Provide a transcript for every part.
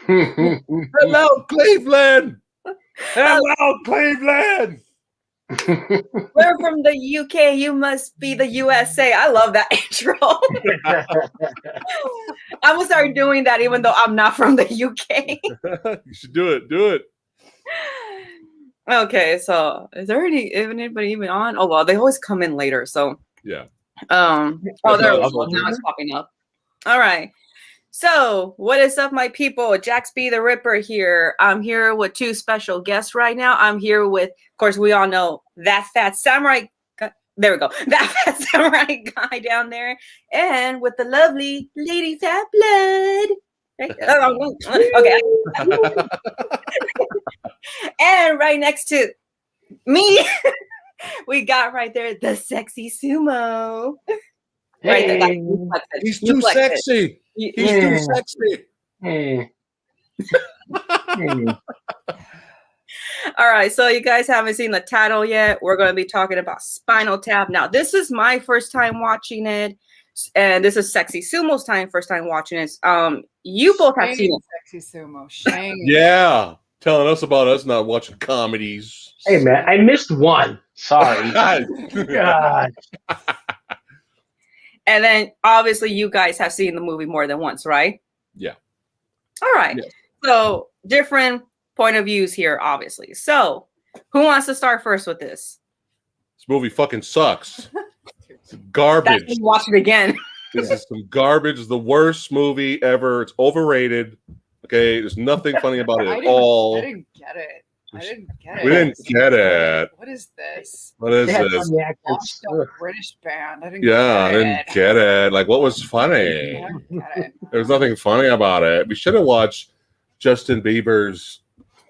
Hello, Cleveland. Hello, Cleveland. We're from the UK. You must be the USA. I love that intro. I'm gonna start doing that, even though I'm not from the UK. You should do it. Do it. Okay, so is there anybody even on? Oh well, they always come in later. So yeah. Oh, there we go. Now it's popping up. All right. So what is up, my people? JaxB.TheRipper here. I'm here with two special guests right now. I'm here with, of course, we all know that fat samurai. There we go. That fat samurai guy down there, and with the lovely Lady Fat Blood. Okay. And right next to me, we got right there the sexy Sumo. Hey. Right there. He's too sexy. He's too sexy. Hey. All right, so you guys haven't seen the title yet. We're going to be talking about Spinal Tap. Now, this is my first time watching it, and this is Sexy Sumo's first time watching it. You both have seen it. Sexy Sumo. Shame. Yeah. Telling us about us not watching comedies. Hey, man, I missed one. Sorry. God. And then, obviously, you guys have seen the movie more than once, right? Yeah. All right. Yeah. So, different point of views here, obviously. So, who wants to start first with this? This movie fucking sucks. It's garbage. That's watch it again. This is some garbage. It's the worst movie ever. It's overrated. Okay, there's nothing funny about it at all. I didn't get it. We didn't get it. What is this? What is this? Lost a British band. I didn't get it. Like, what was funny? I didn't get it. There was nothing funny about it. We should have watched Justin Bieber's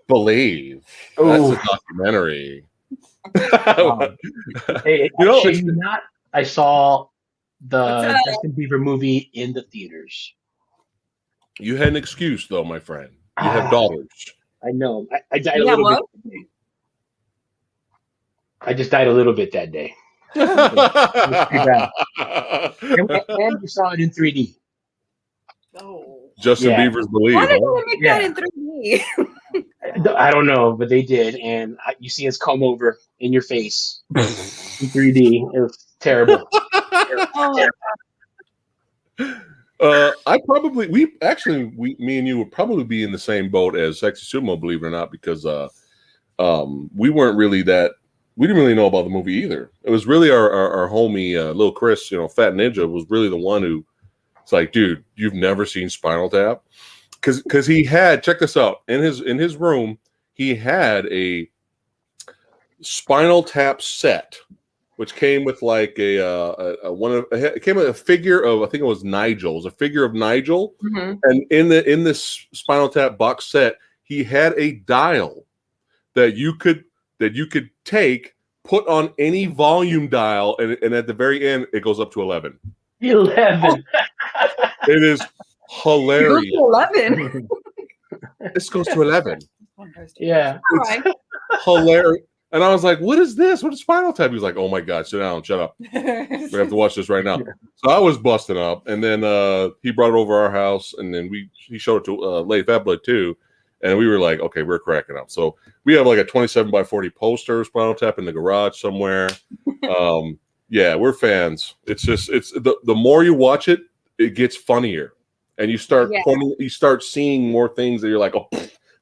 Believe. Ooh. That's a documentary. Hey, I saw the Justin Bieber movie in the theaters. You had an excuse, though, my friend. You have daughters. I know. I died a little bit. I just died a little bit that day. And you saw it in 3D. Oh. Justin Bieber's Believe. Why did you make that in 3D? I don't know, but they did, and you see us come over in your face in 3D. It was terrible. Me and you would probably be in the same boat as Sexy Sumo, believe it or not, because we weren't really we didn't really know about the movie either. It was really our homie, Lil Chris, Fat Ninja, was really the one who, it's like, dude, you've never seen Spinal Tap? Because he had, check this out, in his room, he had a Spinal Tap set, which came with like it came with a figure of, I think it was Nigel. It was a figure of Nigel, and in this Spinal Tap box set, he had a dial that you could take, put on any volume dial, and at the very end, it goes up to 11. 11. It is hilarious. 11. This goes to 11. Yeah. All right. Hilarious. And I was like, what is this? What is Spinal Tap? He was like, oh my God, sit down, shut up. We have to watch this right now. So I was busting up. And then he brought it over our house. And then he showed it to Lady Fat Blood too. And we were like, okay, we're cracking up. So we have like a 27x40 poster of Spinal Tap in the garage somewhere. Yeah, we're fans. It's just, the more you watch it, it gets funnier. And you start seeing more things that you're like, oh,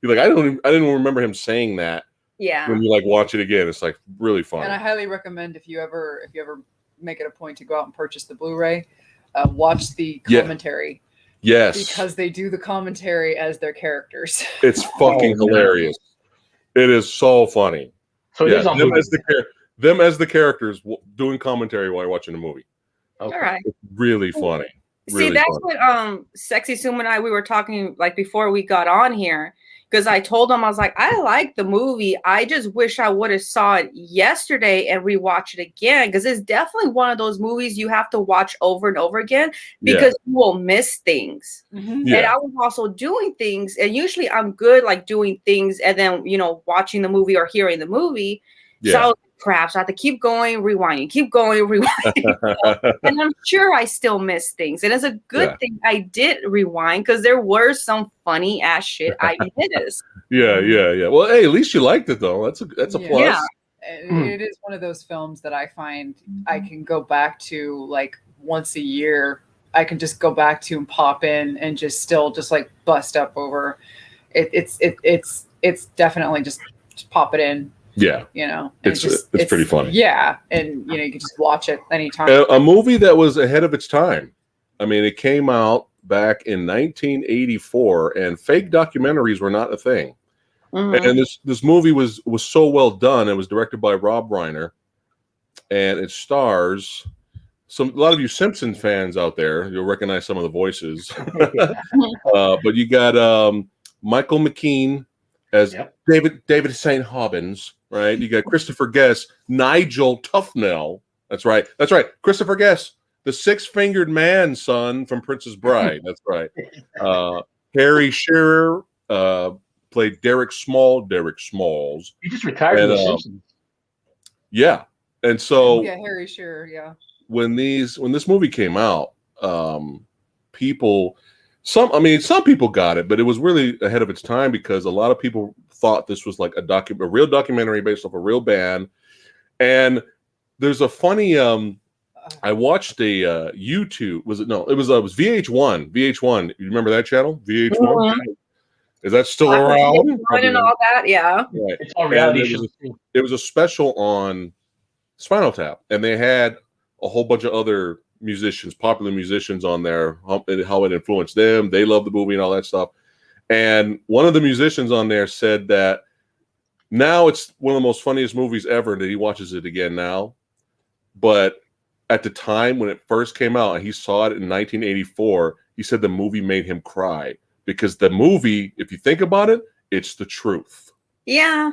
you're like, I didn't even remember him saying that. Yeah. When you like watch it again, it's like really fun. And I highly recommend if you ever make it a point to go out and purchase the Blu-ray, watch the commentary. Yes. Because they do the commentary as their characters. It's fucking hilarious. It is so funny. So them as the characters doing commentary while you're watching the movie. Okay. All right. It's really funny. See, that's what Sexy Sumo and I, we were talking like before we got on here. Because I told him, I was like, I like the movie. I just wish I would have saw it yesterday and rewatch it again. Because it's definitely one of those movies you have to watch over and over again because you will miss things. Mm-hmm. Yeah. And I was also doing things. And usually I'm good like doing things and then, watching the movie or hearing the movie. Yeah. So I was crap. So I have to keep going, rewinding, keep going, rewinding. And I'm sure I still miss things. And it's a good thing I did rewind because there were some funny ass shit I missed. Yeah. Well, hey, at least you liked it though. That's a plus. Yeah. It is one of those films that I find I can go back to like once a year. I can just go back to and pop in and just still just like bust up over. It's definitely just pop it in. Yeah, you know, it's pretty funny. Yeah, and you know you can just watch it anytime. A movie that was ahead of its time. I mean, it came out back in 1984, and fake documentaries were not a thing. Mm-hmm. And this movie was so well done. It was directed by Rob Reiner, and it stars a lot of you Simpsons fans out there. You'll recognize some of the voices. But you got Michael McKean as David St. Hobbins, right? You got Christopher Guest, Nigel Tufnell. That's right. Christopher Guest, the six-fingered man son from Princess Bride. That's right. Harry Shearer played Derek Smalls. He just retired from The Simpsons. Yeah. And so Harry Shearer, when this movie came out, some people got it, but it was really ahead of its time because a lot of people thought this was like a real documentary based off a real band. And there's a funny I watched a YouTube. It was VH1. VH1. You remember that channel? VH1. Mm-hmm. Is that still around? And all that, yeah. Right. It's all reality shows. It was a special on Spinal Tap, and they had a whole bunch of other popular musicians on there, how it influenced them. They loved the movie and all that stuff. And one of the musicians on there said that now it's one of the most funniest movies ever, and that he watches it again now. But at the time when it first came out, and he saw it in 1984, he said the movie made him cry because the movie, if you think about it, it's the truth. Yeah.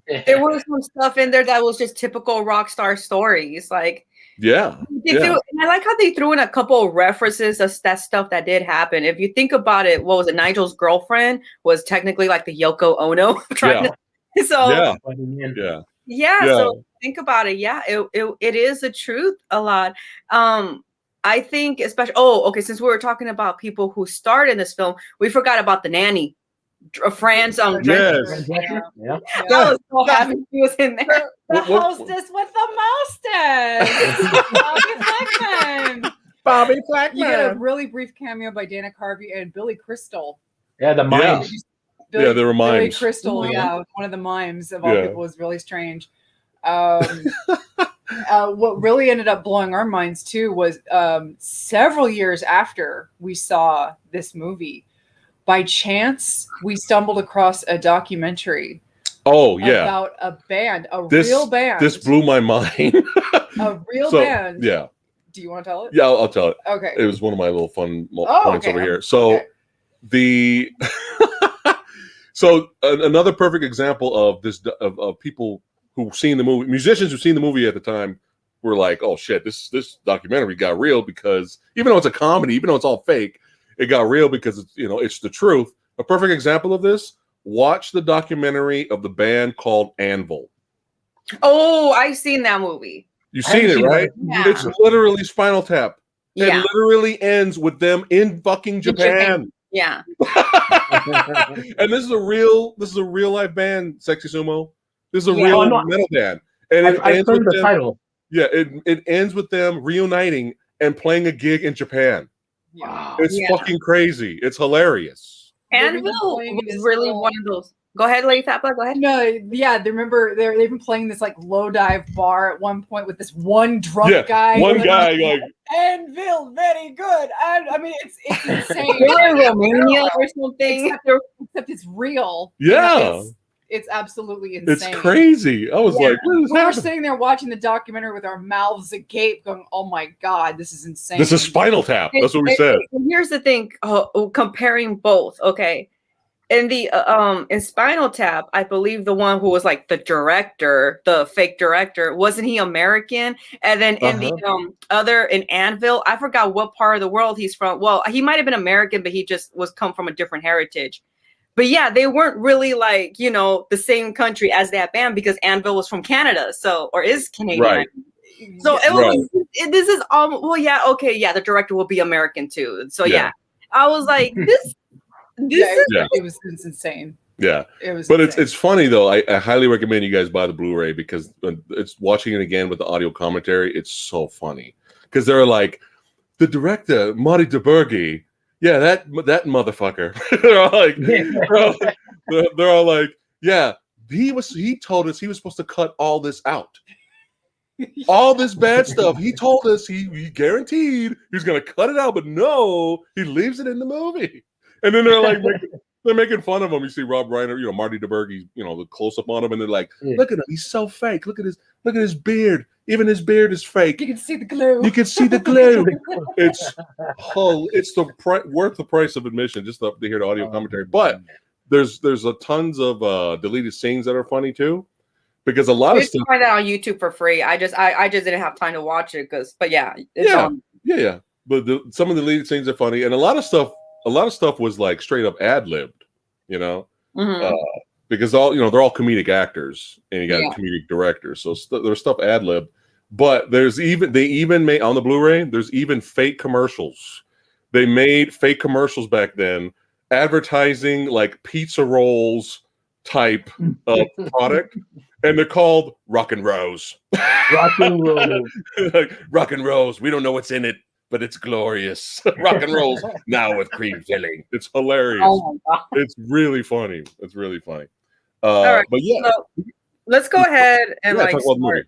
There was some stuff in there that was just typical rock star stories. Like, and I like how they threw in a couple of references of that stuff that did happen. If you think about it, what was it? Nigel's girlfriend was technically like the Yoko Ono. So think about it. Yeah, it is the truth a lot. I think especially, since we were talking about people who starred in this film, we forgot about the nanny. Franz yes. I was so happy he was in there. The hostess with the moustache. Bobby Flackman. You get a really brief cameo by Dana Carvey and Billy Crystal. Yeah, the mimes. They were mimes. Billy Crystal, one of the mimes of all people was really strange. What really ended up blowing our minds too was several years after we saw this movie, by chance, we stumbled across a documentary. About a band, real band. This blew my mind. A real band. Yeah. Do you want to tell it? Yeah, I'll tell it. Okay. It was one of my little fun points over here. So another perfect example of this of people who've seen the movie, musicians who've seen the movie at the time were like, oh shit, this documentary got real because even though it's a comedy, even though it's all fake, it got real because it's the truth. A perfect example of this, watch the documentary of the band called Anvil. Oh, I've seen that movie. You've seen it, right? Yeah. It's literally Spinal Tap. It literally ends with them in fucking Japan. Yeah. And this is a real life band, Sexy Sumo. This is a real metal band. And I've heard the title. Yeah, it ends with them reuniting and playing a gig in Japan. Wow. It's fucking crazy. It's hilarious. Anvil was really one of those. Go ahead, Lady Fat Black. Go ahead. No, yeah, they remember they've been playing this like low dive bar at one point with this one drunk guy. One guy like Anvil, very good. And I mean, it's insane. They're in Romania or something. Except it's real. Yeah. It's absolutely insane. It's crazy. I was like, what is we were happening? sitting there watching the documentary with our mouths agape, going, "Oh my god, this is insane." This is Spinal Tap. That's what we said. Here's the thing: comparing both. Okay, in the in Spinal Tap, I believe the one who was like the director, the fake director, wasn't he American? And then in the other in Anvil, I forgot what part of the world he's from. Well, he might have been American, but he just was come from a different heritage. But yeah, they weren't really like, you know, the same country as that band because Anvil was from Canada, so or is Canadian. Right. So it was this is well, yeah, okay, yeah, the director will be American too. So yeah, I was like, it was insane. Yeah, it was. But insane. it's funny though. I highly recommend you guys buy the Blu-ray because it's watching it again with the audio commentary. It's so funny because they're like the director Marty DeBurgi. Yeah, that motherfucker. they're all like, yeah, he told us he was supposed to cut all this out. All this bad stuff. He told us he guaranteed he was gonna cut it out, but no, he leaves it in the movie. And then they're like they're making fun of him. You see Rob Reiner, you know, Marty DeBurgi, you know, the close up on him, and they're like, look at him, he's so fake. Look at his beard. Even his beard is fake. You can see the glue. You can see the glue. It's worth the price of admission just to hear the audio commentary. But there's a tons of deleted scenes that are funny too, because a lot of stuff. Find that on YouTube for free. I just didn't have time to watch it but yeah, yeah. But some of the deleted scenes are funny, and a lot of stuff was like straight up ad libbed, you know, because they're all comedic actors, and you got a comedic director, so there's stuff ad libbed. But they even made on the Blu-ray. There's even fake commercials. They made fake commercials back then, advertising like pizza rolls type of product, and they're called Rock and Rose. Rock and Rose. Like, Rock and Rose. We don't know what's in it, but it's glorious. Rock and Rolls now with cream filling. It's hilarious. Oh my God. It's really funny. It's really funny. All right, but yeah, so let's go ahead and talk about the movie.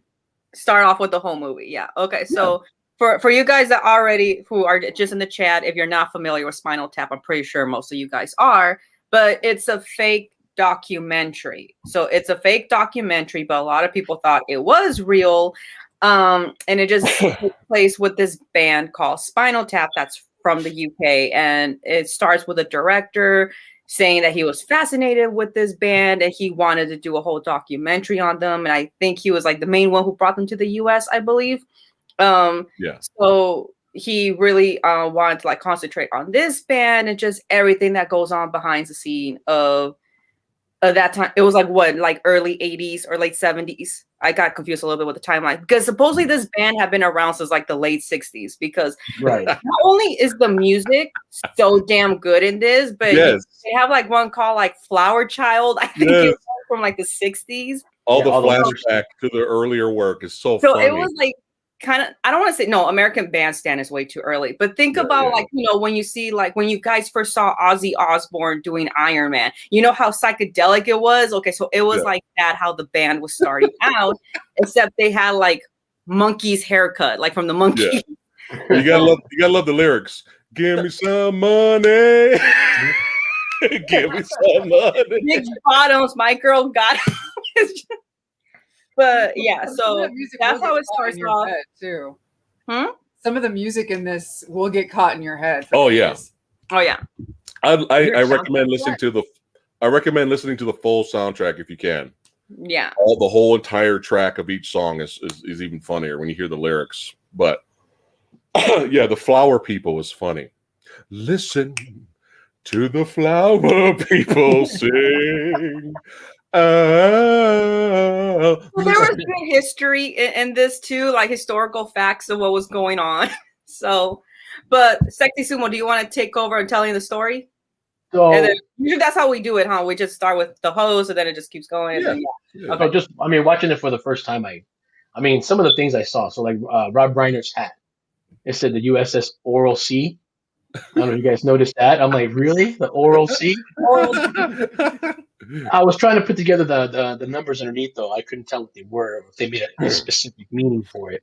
Start off with the whole movie. Yeah. Okay. So for you guys who are just in the chat, if you're not familiar with Spinal Tap, I'm pretty sure most of you guys are, but it's a fake documentary. So it's a fake documentary, but a lot of people thought it was real. And it just takes place with this band called Spinal Tap that's from the UK. And it starts with a director saying that he was fascinated with this band and he wanted to do a whole documentary on them. And I think he was like the main one who brought them to the US, I believe. So he really wanted to like concentrate on this band and just everything that goes on behind the scene of that time. It was like what, like early 80s or late 70s. I got confused a little bit with the timeline because supposedly this band had been around since like the late 60s because not only is the music so damn good in this, but they have like one called like Flower Child. I think it's from like the 60s. All the flashback to the earlier work is so funny. It was like kind of, I don't want to say American Bandstand is way too early, but think about like, you know, when you see like when you guys first saw Ozzy Osbourne doing Iron Man, you know how psychedelic it was. Okay, so it was like that, how the band was starting out, except they had like Monkey's haircut, like from the Monkey. You gotta love the lyrics. Give me some money. Give me some money. Big bottoms, my girl got. But yeah, so that's how it starts off too. Some of the music in this will get caught in your head. Oh yeah. I recommend listening to the full soundtrack if you can. Yeah. The whole entire track of each song is even funnier when you hear the lyrics. But yeah, the flower people is funny. Listen to the flower people sing. Well, there was good history in this too, like historical facts of what was going on. So, but Sexy Sumo, do you want to take over and telling the story? So and then, usually that's how we do it, huh? We just start with the host, and then it just keeps going. Okay. So watching it for the first time, I mean, some of the things I saw. So like Rob Reiner's hat, it said the USS Oral Sea. I don't know if you guys noticed that. I'm like, really? The Oral Sea? I was trying to put together the numbers underneath, though. I couldn't tell what they were, if they made a specific meaning for it.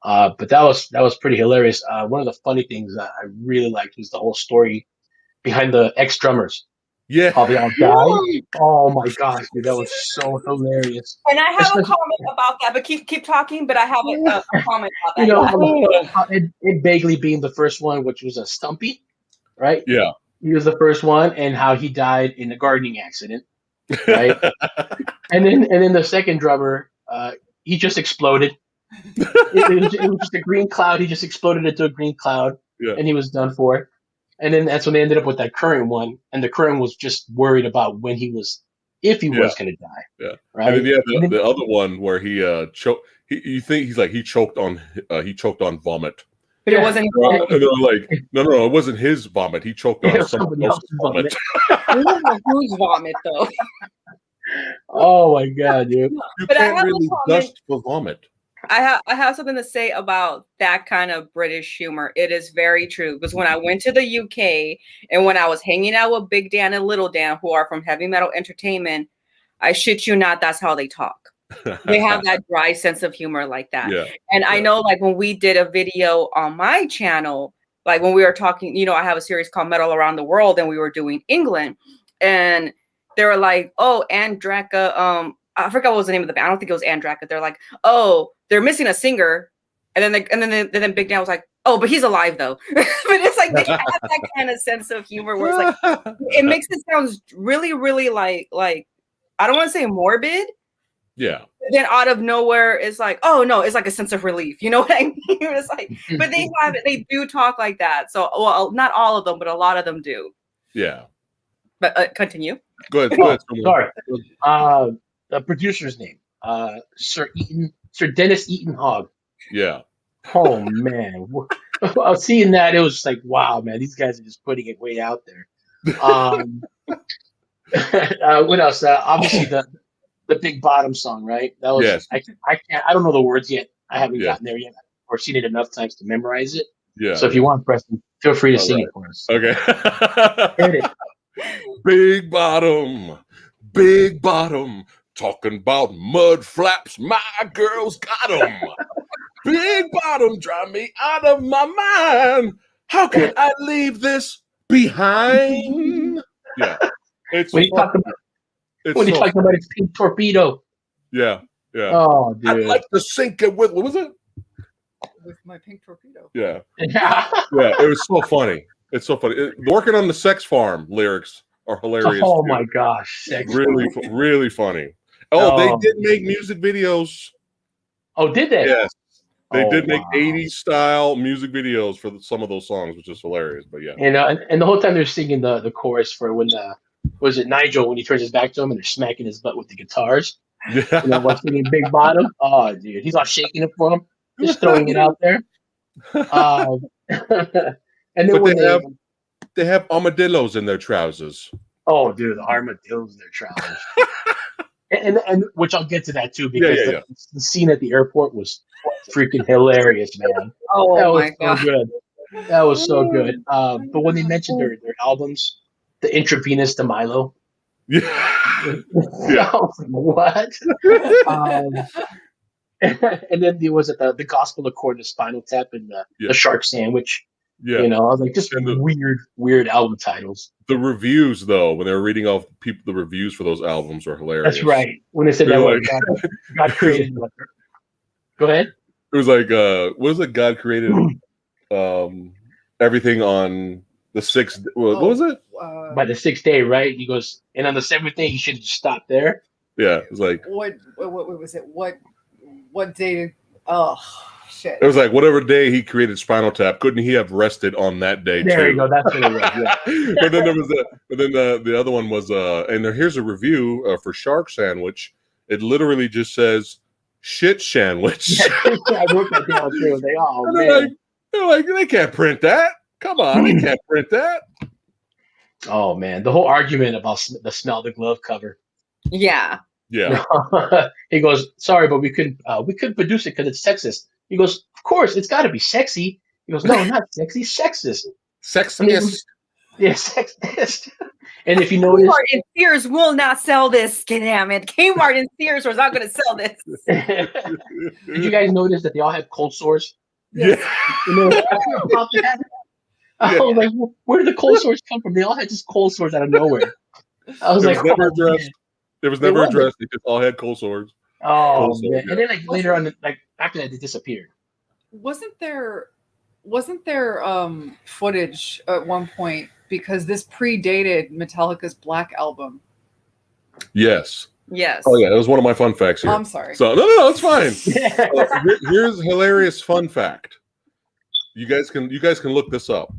But that was pretty hilarious. One of the funny things that I really liked was the whole story behind the ex-drummers. Yeah. How they all died. Oh my gosh, dude, that was so hilarious. And I have a comment about that, but keep talking. But I have a comment about that. You know, it vaguely being the first one, which was a Stumpy, right? Yeah. He was the first one, and how he died in a gardening accident, right? and then the second drummer, he just exploded. It was just a green cloud. He just exploded into a green cloud, and he was done for. And then that's when they ended up with that current one, and the current was just worried about if he was going to die. Yeah. Right. And then the other one where he choked. You think he choked on vomit. But it wasn't. And they're like, no, it wasn't his vomit. He choked on somebody else's vomit. Whose vomit though? Oh my god, dude! You can't really dust for vomit. I have something to say about that kind of British humor. It is very true because when I went to the UK and when I was hanging out with Big Dan and Little Dan, who are from Heavy Metal Entertainment, I shit you not, that's how they talk. They have that dry sense of humor like that. Yeah. And I know, like, when we did a video on my channel, like when we were talking, I have a series called Metal Around the World, and we were doing England, and they were like, "Oh, Andraka, I forgot what was the name of the band. I don't think it was Andraka." They're like, "Oh, they're missing a singer," and then Big Dan was like, "Oh, but he's alive though." But it's like they have that kind of sense of humor where it's like it makes it sound really, really like I don't want to say morbid. Yeah. Then out of nowhere, it's like, oh no, it's like a sense of relief. You know what I mean? It's like, but they have it. They do talk like that. So, well, not all of them, but a lot of them do. Yeah. But continue. Go ahead. Sorry. The producer's name, Sir Dennis Eaton Hogg. Yeah. Oh man, I was seeing that. It was just like, wow, man, these guys are just putting it way out there. What else? Obviously the Big Bottom song, right? That was. Yes. I don't know the words yet. I haven't gotten there yet, or seen it enough times to memorize it. Yeah. So if you want, Preston, feel free to sing it for us. Okay. Hit it. Big bottom, talking about mud flaps. My girl's got 'em. Big bottom, drive me out of my mind. How can I leave this behind? Yeah. When you talk about its pink torpedo. Yeah. Oh, dude. I'd like to sink it with, what was it? With my pink torpedo. Yeah. It was so funny. It's so funny. Working on the Sex Farm lyrics are hilarious. Oh my gosh. Really funny. Oh, they did make music videos. Oh, did they? Yes. They did make 80s style music videos for some of those songs, which is hilarious. But yeah. And the whole time they're singing the chorus for when was it Nigel when he turns his back to him and they're smacking his butt with the guitars? Yeah. What's singing Big Bottom? Oh, dude, he's all shaking it for him, just throwing it out there. And then when they have armadillos in their trousers. Oh, dude, the armadillos in their trousers. and which I'll get to that too because the scene at the airport was freaking hilarious, man. Oh, that was my God. so good. That was so good. But when they mentioned their albums, the Intravenous to Milo. Yeah. I was like, what? And then there was the Gospel Accord, the Spinal Tap, and the Shark Sandwich. Yeah. I was like, just weird album titles. The reviews, though, when they were reading off the reviews for those albums were hilarious. That's right. When they said that word, God created. Go ahead. It was like, what is it? God created everything on the sixth. What was it? By the sixth day, right? He goes, and on the seventh day, he should have stopped there. Yeah, it was like what was it? What day? Oh shit! It was like whatever day he created Spinal Tap, couldn't he have rested on that day? There you go. That's what it was. Yeah. But then there was the other one was and here's a review for Shark Sandwich. It literally just says shit sandwich. Yeah, I wrote that down too. They're like they can't print that. Come on, they can't print that. Oh man, the whole argument about the Smell the Glove cover. Yeah. He goes, sorry, but we couldn't produce it because it's sexist. He goes, of course, it's got to be sexy. He goes, no, not sexy, sexist. Sexist. Yeah, sexist. And if you notice, Kmart and Sears will not sell this. Damn it, Kmart and Sears was not going to sell this. Did you guys notice that they all had cold sores? Yeah. I was like, where did the cold sores come from? They all had just cold sores out of nowhere. I was like, never addressed. It was never addressed. They just all had cold sores. Oh, man. And then later on, after that, they disappeared. Wasn't there footage at one point because this predated Metallica's Black Album? Yes. Oh yeah, that was one of my fun facts here. I'm sorry. So no, it's fine. Here's a hilarious fun fact. You guys can look this up.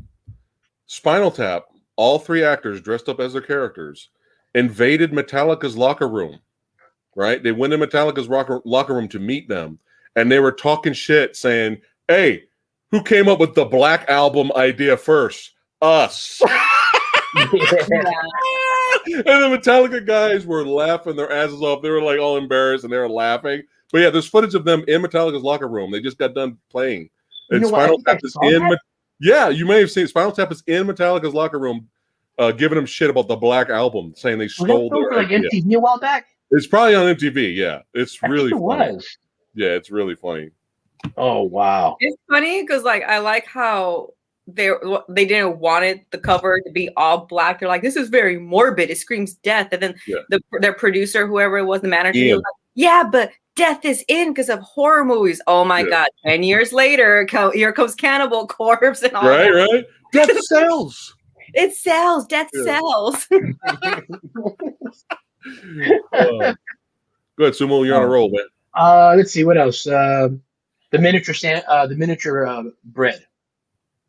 Spinal Tap, all 3 actors dressed up as their characters, invaded Metallica's locker room. Right? They went in Metallica's locker room to meet them, and they were talking shit, saying, "Hey, who came up with the Black Album idea first? Us." And the Metallica guys were laughing their asses off. They were like all embarrassed, and they were laughing. But yeah, there's footage of them in Metallica's locker room. They just got done playing. And Spinal Tap is in. Yeah, you may have seen Spinal Tap is in Metallica's locker room, giving them shit about the Black Album, saying they stole their like MTV a while back. It's probably on MTV. Yeah, it's really funny. Was. Yeah, it's really funny. Oh wow! It's funny because like I like how they didn't want the cover to be all black. They're like, this is very morbid. It screams death. And then their producer, whoever it was, the manager, he was like, yeah, but death is in because of horror movies. Oh my god! 10 years later, here comes Cannibal Corpse and all. Right. Death sells. It sells. Death sells. Go ahead, Sumo. You're on a roll, man. Let's see what else. The miniature bread.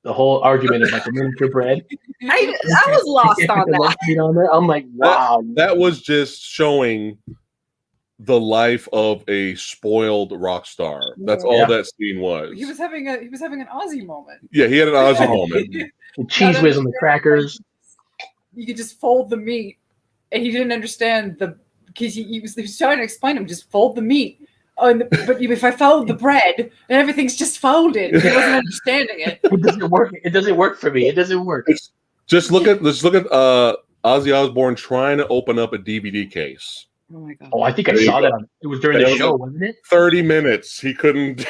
The whole argument about the miniature bread. I was lost on that. I'm like, wow. That was just showing the life of a spoiled rock star. That's all that scene was. He was having an Aussie moment. Yeah, he had an Aussie moment. The cheese whiz on the crackers. You could just fold the meat. And he didn't understand because he was trying to explain to him, just fold the meat. But if I fold the bread, and everything's just folded, he wasn't understanding it. It doesn't work. It doesn't work for me. It doesn't work. Let's look at Ozzy Osbourne trying to open up a DVD case. Oh my god! Oh, I think I saw that. It was during the show, wasn't it? 30 minutes. He couldn't.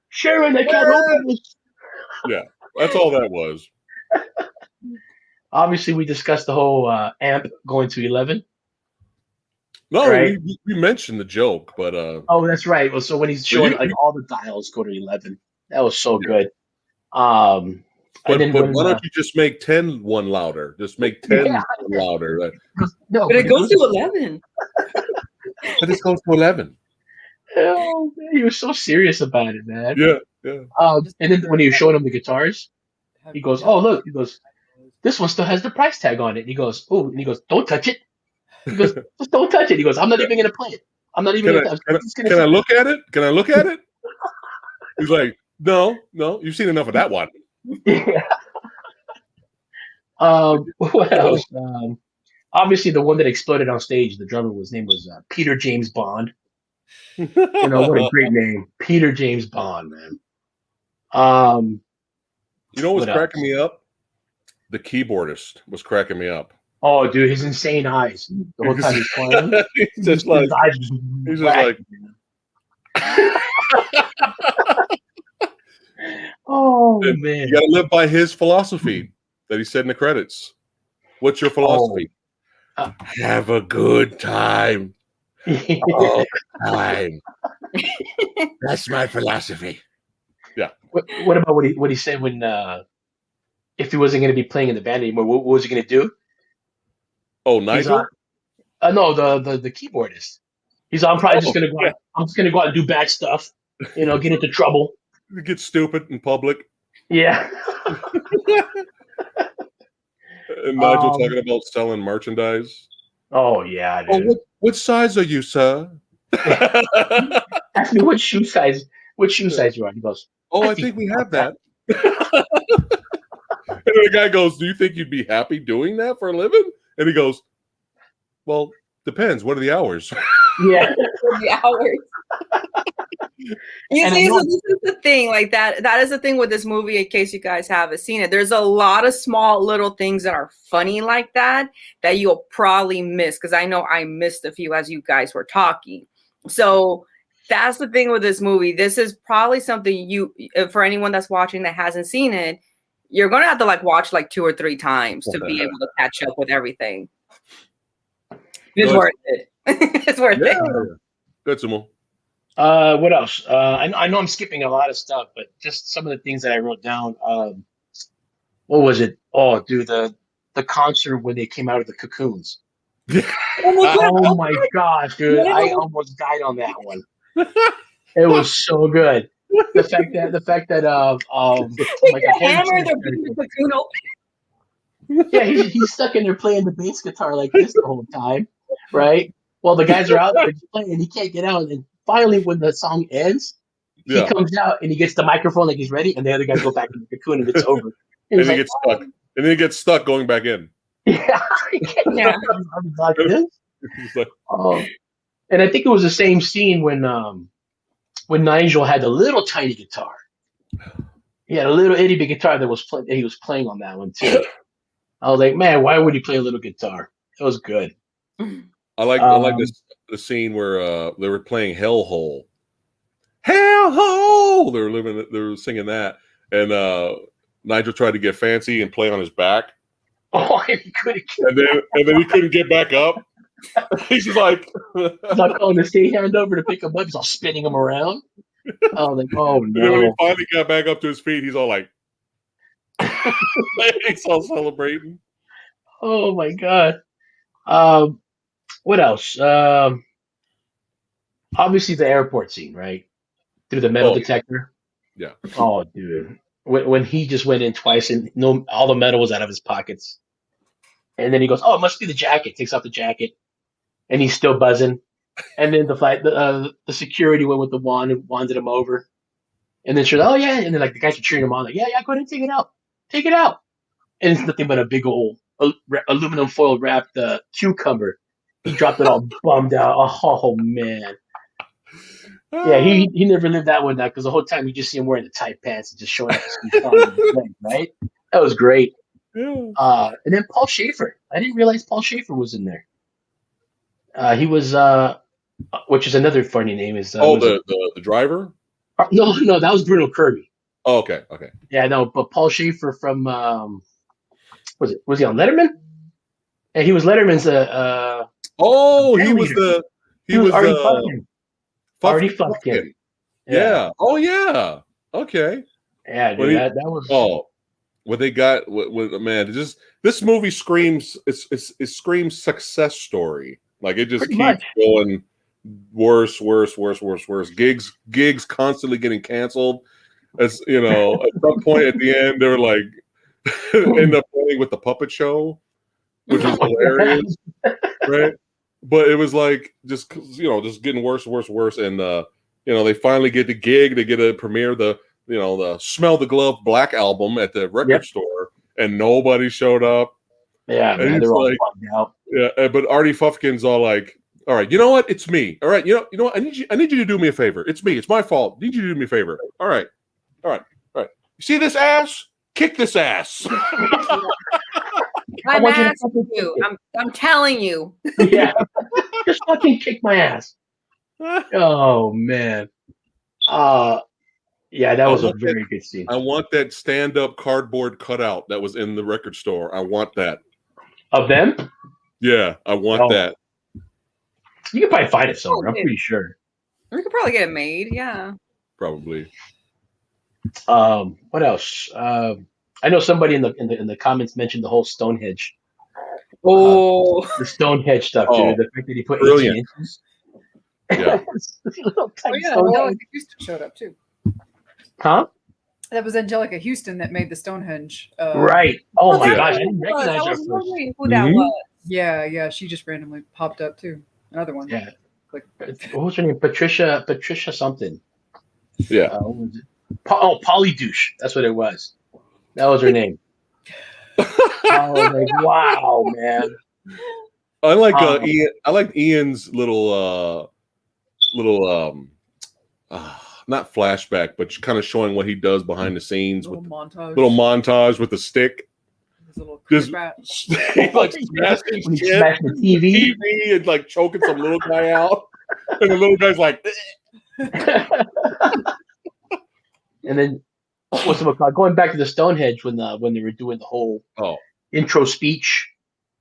Sharon, I can't open this. Yeah, that's all that was. Obviously, we discussed the whole amp going to 11. No, right? we mentioned the joke, but oh, that's right. Well, so when he's showing like all the dials go to 11, that was so good. But why don't you just make 10 one louder? Just make 10 louder. No, but it goes to 11. But it goes to 11. Oh, man, he was so serious about it, man. Yeah. And then when he was showing him the guitars, he goes, "Oh, look," he goes, "this one still has the price tag on it." And he goes, "Oh," and he goes, "Don't touch it." He goes, "Just don't touch it." He goes, "I'm not even going to play it. I'm not even. Can I look at it? Can I look at it?" He's like, "No, you've seen enough of that one." Yeah. What else? Obviously, the one that exploded on stage, the drummer, his name was Peter James Bond. You know, what a great name, Peter James Bond, man. You know what's cracking me up? The keyboardist was cracking me up. Oh, dude, his insane eyes. The whole time he's playing. he's just like, oh, man. You got to live by his philosophy that he said in the credits. What's your philosophy? Have a good time. All the time. That's my philosophy. Yeah. What about what he said when if he wasn't going to be playing in the band anymore? What was he going to do? Oh, Nigel? No, the keyboardist. He's I'm probably just going to go. I'm just going to go out and do bad stuff. You know, get into trouble. Get stupid in public. Yeah. And Nigel talking about selling merchandise. Oh yeah. Dude. Oh, what size are you, sir? Ask me what shoe size you are. He goes, "Oh, I think we have that." And the guy goes, "Do you think you'd be happy doing that for a living?" And he goes, "Well, depends. What are the hours?" Yeah. The hours. You see, so this is the thing, like that is the thing with this movie, in case you guys haven't seen it. There's a lot of small little things that are funny like that you'll probably miss, because I know I missed a few as you guys were talking. So that's the thing with this movie. This is probably something for anyone that's watching that hasn't seen it, you're gonna have to like watch like 2 or 3 times to be able to catch up with everything. It's worth it. It's worth it. Good, Sumo. What else? I know I'm skipping a lot of stuff, but just some of the things that I wrote down. What was it? Oh, dude, the concert when they came out of the cocoons. Oh my gosh, dude! I almost died on that one. It was so good. the fact that Take the hammer, they're beating the cocoon open. Yeah, he's stuck in there playing the bass guitar like this the whole time, right? While the guys are out there playing, he can't get out. And finally, when the song ends, he comes out and he gets the microphone like he's ready, and the other guys go back in the cocoon and it's over. And he gets stuck. And then he gets stuck going back in. Yeah. Like this. And I think it was the same scene when Nigel had the little tiny guitar. He had a little itty bitty guitar that he was playing on that one too. I was like, man, why would he play a little guitar? It was good. I like the scene where they were playing Hellhole. Hellhole! They were singing that, and Nigel tried to get fancy and play on his back. Oh, he couldn't. And then he couldn't get back up. He's just like, he's not calling the stagehand over to pick him up. He's all spinning him around. I was like, oh no! And then when he finally got back up to his feet, he's all like, he's all celebrating. Oh my god! What else? Obviously the airport scene, right? Through the metal detector. Yeah. Oh, dude! When he just went in twice and all the metal was out of his pockets, and then he goes, "Oh, it must be the jacket." Takes off the jacket, and he's still buzzing. And then the security went with the wand and wanded him over. And then she's like, oh yeah, and then like the guys are cheering him on, like, yeah, go ahead and take it out. And it's nothing but a big old aluminum foil wrapped cucumber. He dropped it all bummed out. Oh man. Yeah, he never lived that one down because the whole time you just see him wearing the tight pants and just showing up his leg, right? That was great. Yeah. And then Paul Shaffer. I didn't realize Paul Shaffer was in there. He was, which is another funny name. Is the driver? No, that was Bruno Kirby. Oh, okay. Yeah, no, but Paul Shaffer from was he on Letterman? And he was Letterman's. He was Artie Fufkin. Yeah. Oh yeah. Okay. Yeah, dude, that was. Oh, what they got? What man? This movie screams. It screams success story. Like it just keeps going worse. Gigs constantly getting canceled. As you know, at some point at the end, they were like end up playing with the puppet show, which was hilarious, right? But it was like just getting worse, and they finally get the gig. They get to premiere the Smell the Glove Black album at the record store, and nobody showed up. Yeah, man, they're all bugged out. Yeah, but Artie Fufkin's all like, "All right, you know what? It's me. All right, you know what? I need you to do me a favor. It's me. It's my fault. I need you to do me a favor. All right. You see this ass? Kick this ass." I'm asking you. I'm telling you. Yeah, just fucking kick my ass. Oh man. Yeah, that was a very good scene. I want that stand-up cardboard cutout that was in the record store. I want that. Of them? Yeah, I want that. You can probably find it somewhere. I'm pretty sure. We could probably get it made. Yeah. Probably. What else? I know somebody in the comments mentioned the whole Stonehenge. Oh, the Stonehenge stuff, dude. The fact that he put 18 inches. Yeah. Angelica Houston showed up too. Huh? That was Angelica Houston that made the Stonehenge. Right. Oh my gosh, I didn't recognize her first. Who that was? Yeah, she just randomly popped up too. Another one. Yeah. What was her name? Patricia something. Yeah. Polly Douche. That's what it was. That was her name. I was like, wow, man. I like Ian. I like Ian's little not flashback, but kind of showing what he does behind the scenes with little montage with the stick. Just like smashing the TV and like choking some little guy out, and the little guy's like. And then what's it called? Going back to the Stonehenge when they were doing the whole intro speech,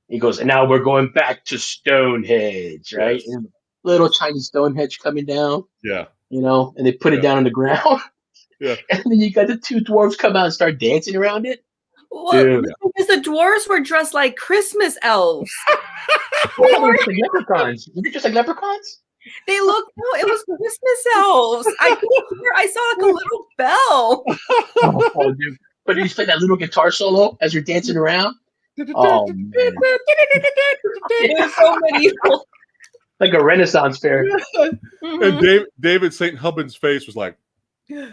he goes, "And now we're going back to Stonehenge, right?" Yes. And little tiny Stonehenge coming down. Yeah. And they put it down on the ground. Yeah. And then you got the two dwarves come out and start dancing around it. Dude. Because the dwarves were dressed like Christmas elves. They were like leprechauns. Were they just like leprechauns? They looked. No, it was Christmas elves. I saw like a little bell. Oh, dude. But you play that little guitar solo as you're dancing around. Oh man, It was so medieval. like a Renaissance fair. And David St. Hubbin's face was like the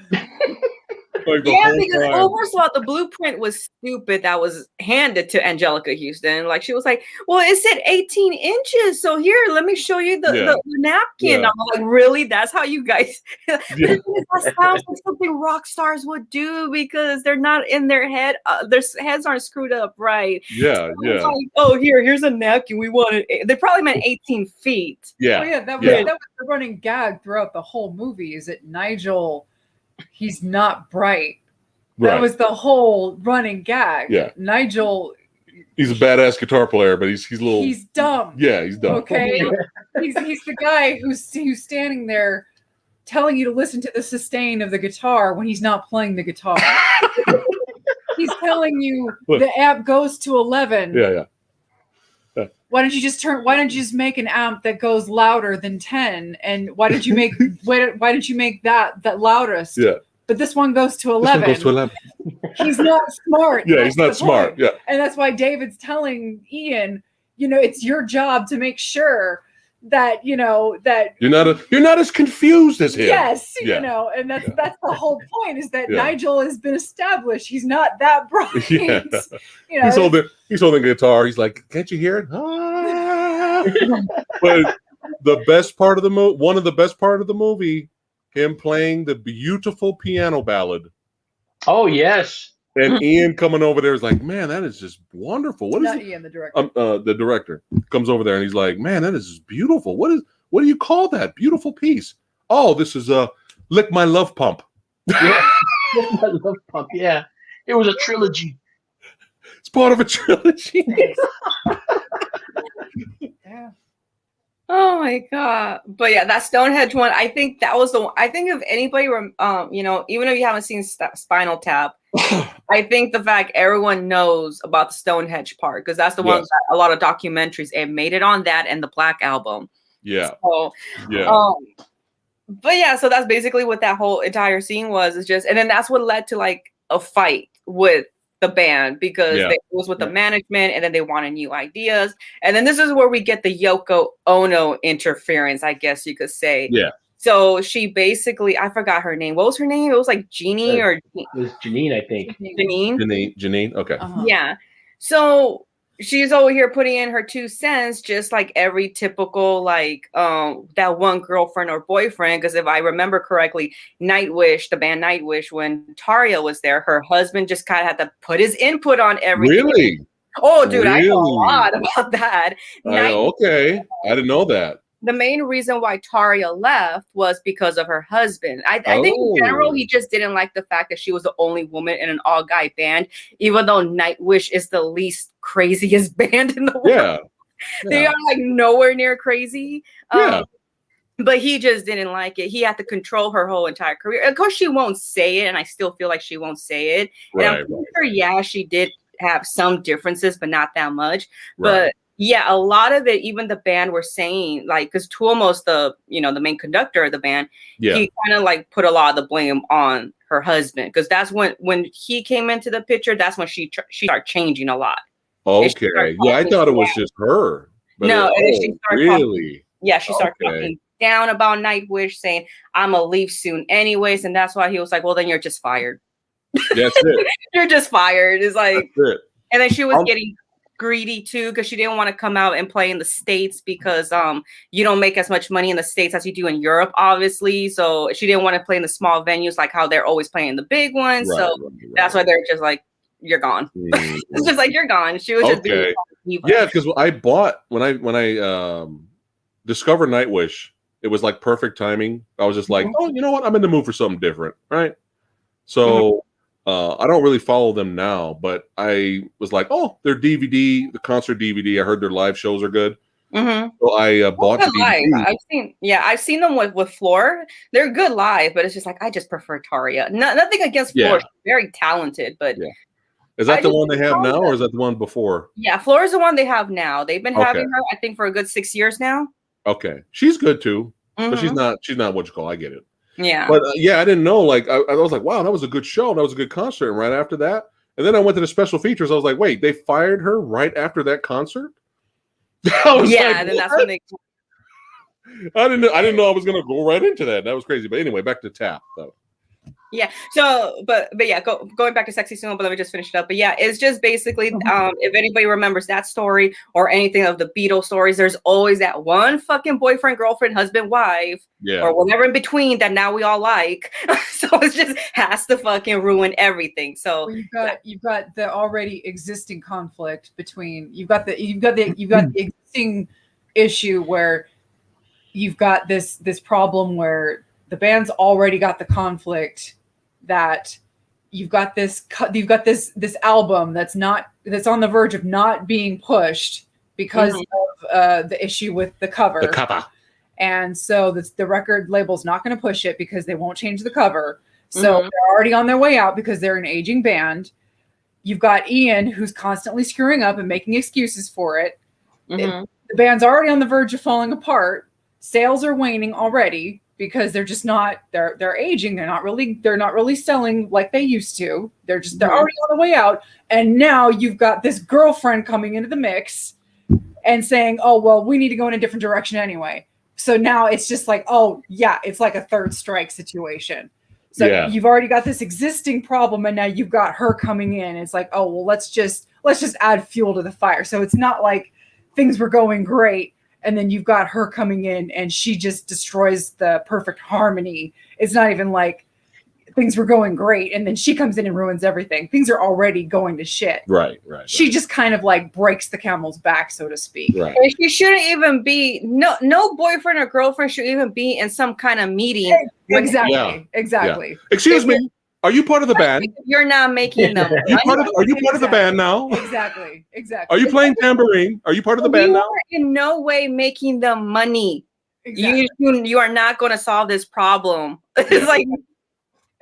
Yeah, whole because time. first of all, the blueprint was stupid that was handed to Angelica Houston. Like she was like, "Well, it said 18 inches, so here, let me show you the napkin." Yeah. I'm like, "Really? That's how you guys?" Yeah. That sounds like something rock stars would do because they're not in their head. Their heads aren't screwed up right. Yeah, So yeah. it's like, oh, here's a napkin. We wanted. They probably meant 18 feet. Yeah. Oh yeah, that was the running gag throughout the whole movie. Is that Nigel? He's not bright. Right. That was the whole running gag. Yeah. Nigel. He's a badass guitar player, but he's a little. He's dumb. Yeah, he's dumb. Okay. he's the guy who's standing there telling you to listen to the sustain of the guitar when he's not playing the guitar. He's telling you the amp goes to 11. Yeah. Why don't you just make an amp that goes louder than 10? And why did you make that loudest? Yeah. But this one goes to 11. This one goes to 11. He's not smart. Yeah, he's not smart. Point. Yeah. And that's why David's telling Ian, it's your job to make sure that that You're not as confused as him. Yes, Yeah. and that's the whole point is that Yeah. Nigel has been established. He's not that bright. Yeah. He's holding a guitar. He's like, can't you hear it? Ah. But the best part of the one of the best part of the movie, him playing the beautiful piano ballad. Oh yes. And Ian coming over there is like, man, that is just wonderful. What is Not it? Ian, the director. The director comes over there and he's like, man, that is just beautiful. What do you call that beautiful piece? Oh, this is Lick My Love Pump. Yeah. Lick My Love Pump. Yeah, it was a trilogy. It's part of a trilogy. Yeah. Oh my god! But yeah, that Stonehenge one. I think that was the one. I think if anybody, even if you haven't seen Spinal Tap, I think the fact everyone knows about the Stonehenge part because that's the one that a lot of documentaries and made it on that and the Black Album. Yeah. So, yeah. But yeah, so that's basically what that whole entire scene was. It's just, and then that's what led to like a fight with the band because it was with the management and then they wanted new ideas. And then this is where we get the Yoko Ono interference, I guess you could say. Yeah. So she basically, I forgot her name. What was her name? It was like Jeannie or... It was Janine, I think. Janine? Okay. Uh-huh. Yeah. So she's over here putting in her 2 cents, just like every typical, like, that one girlfriend or boyfriend. Because if I remember correctly, Nightwish, the band Nightwish, when Taria was there, her husband just kind of had to put his input on everything. Really? Oh, dude, I know a Really? lot about that. Okay. I didn't know that. The main reason why Taria left was because of her husband. I think in general, he just didn't like the fact that she was the only woman in an all-guy band, even though Nightwish is the least craziest band in the world. Yeah. They are like nowhere near crazy. Yeah. But he just didn't like it. He had to control her whole entire career. Of course, she won't say it, and I still feel like she won't say it. And I'm pretty sure, yeah, she did have some differences, but not that much. Right. But yeah, a lot of it, even the band were saying, like, because Tuomo's the main conductor of the band, he kind of like put a lot of the blame on her husband, because that's when he came into the picture, that's when she started changing a lot. Okay. Yeah, I thought it was just her. But no, and then she started really? She started talking down about Nightwish, saying, I'm going to leave soon anyways. And that's why he was like, well, then you're just fired. That's it. You're just fired. It's like, that's it. And then she was getting greedy too, because she didn't want to come out and play in the States because you don't make as much money in the States as you do in Europe, obviously. So she didn't want to play in the small venues like how they're always playing the big ones. That's why they're just like, you're gone. It's just like, you're gone. She was just being because I bought when I discovered Nightwish, it was like perfect timing. I was just like, oh, you know what? I'm in the mood for something different, right? So I don't really follow them now, but I was like, oh, their DVD, the concert DVD. I heard their live shows are good. So I bought the DVD. I've seen them with Floor. They're good live, but it's just like I just prefer Taria. Nothing against Floor. She's very talented, but is that the one they have now, or is that the one before? Yeah, Floor is the one they have now. They've been having her, I think, for a good 6 years now. Okay, she's good too. but she's not what you call. I get it. Yeah. But I didn't know. Like, I was like, wow, that was a good show. That was a good concert. And right after that, and then I went to the special features. I was like, wait, they fired her right after that concert? I was like, then that's when they. I didn't know I was gonna go right into that. That was crazy. But anyway, back to Tap though. Yeah. So, but yeah, going back to Sexy Sumo, but let me just finish it up. But yeah, it's just basically, if anybody remembers that story or anything of the Beatles stories, there's always that one fucking boyfriend, girlfriend, husband, wife, or whatever in between that now we all like. So it just has to fucking ruin everything. So you've got the already existing conflict between you've got the existing issue where you've got this problem where the band's already got the conflict that you've got this album that's on the verge of not being pushed because of the issue with the cover. The cover. And so the record label's not going to push it because they won't change the cover. So they're already on their way out because they're an aging band. You've got Ian, who's constantly screwing up and making excuses for it. The band's already on the verge of falling apart. Sales are waning already because they're just not, they're aging. They're not really selling like they used to. They're already on the way out. And now you've got this girlfriend coming into the mix and saying, oh, well, we need to go in a different direction anyway. So now it's just like, oh yeah, it's like a third strike situation. So you've already got this existing problem and now you've got her coming in. It's like, oh, well, let's just add fuel to the fire. So it's not like things were going great and then you've got her coming in and she just destroys the perfect harmony. It's not even like things were going great and then she comes in and ruins everything. Things are already going to shit. Right. She just kind of like breaks the camel's back, so to speak. Right. And she shouldn't even be, no boyfriend or girlfriend should even be in some kind of meeting. Exactly. Yeah. Excuse me. Are you part of the band? You're not making them. Are you part of the band now? Exactly. Are you playing tambourine? Are you part of the band now? You are in no way making them money. Exactly. You are not going to solve this problem. It's like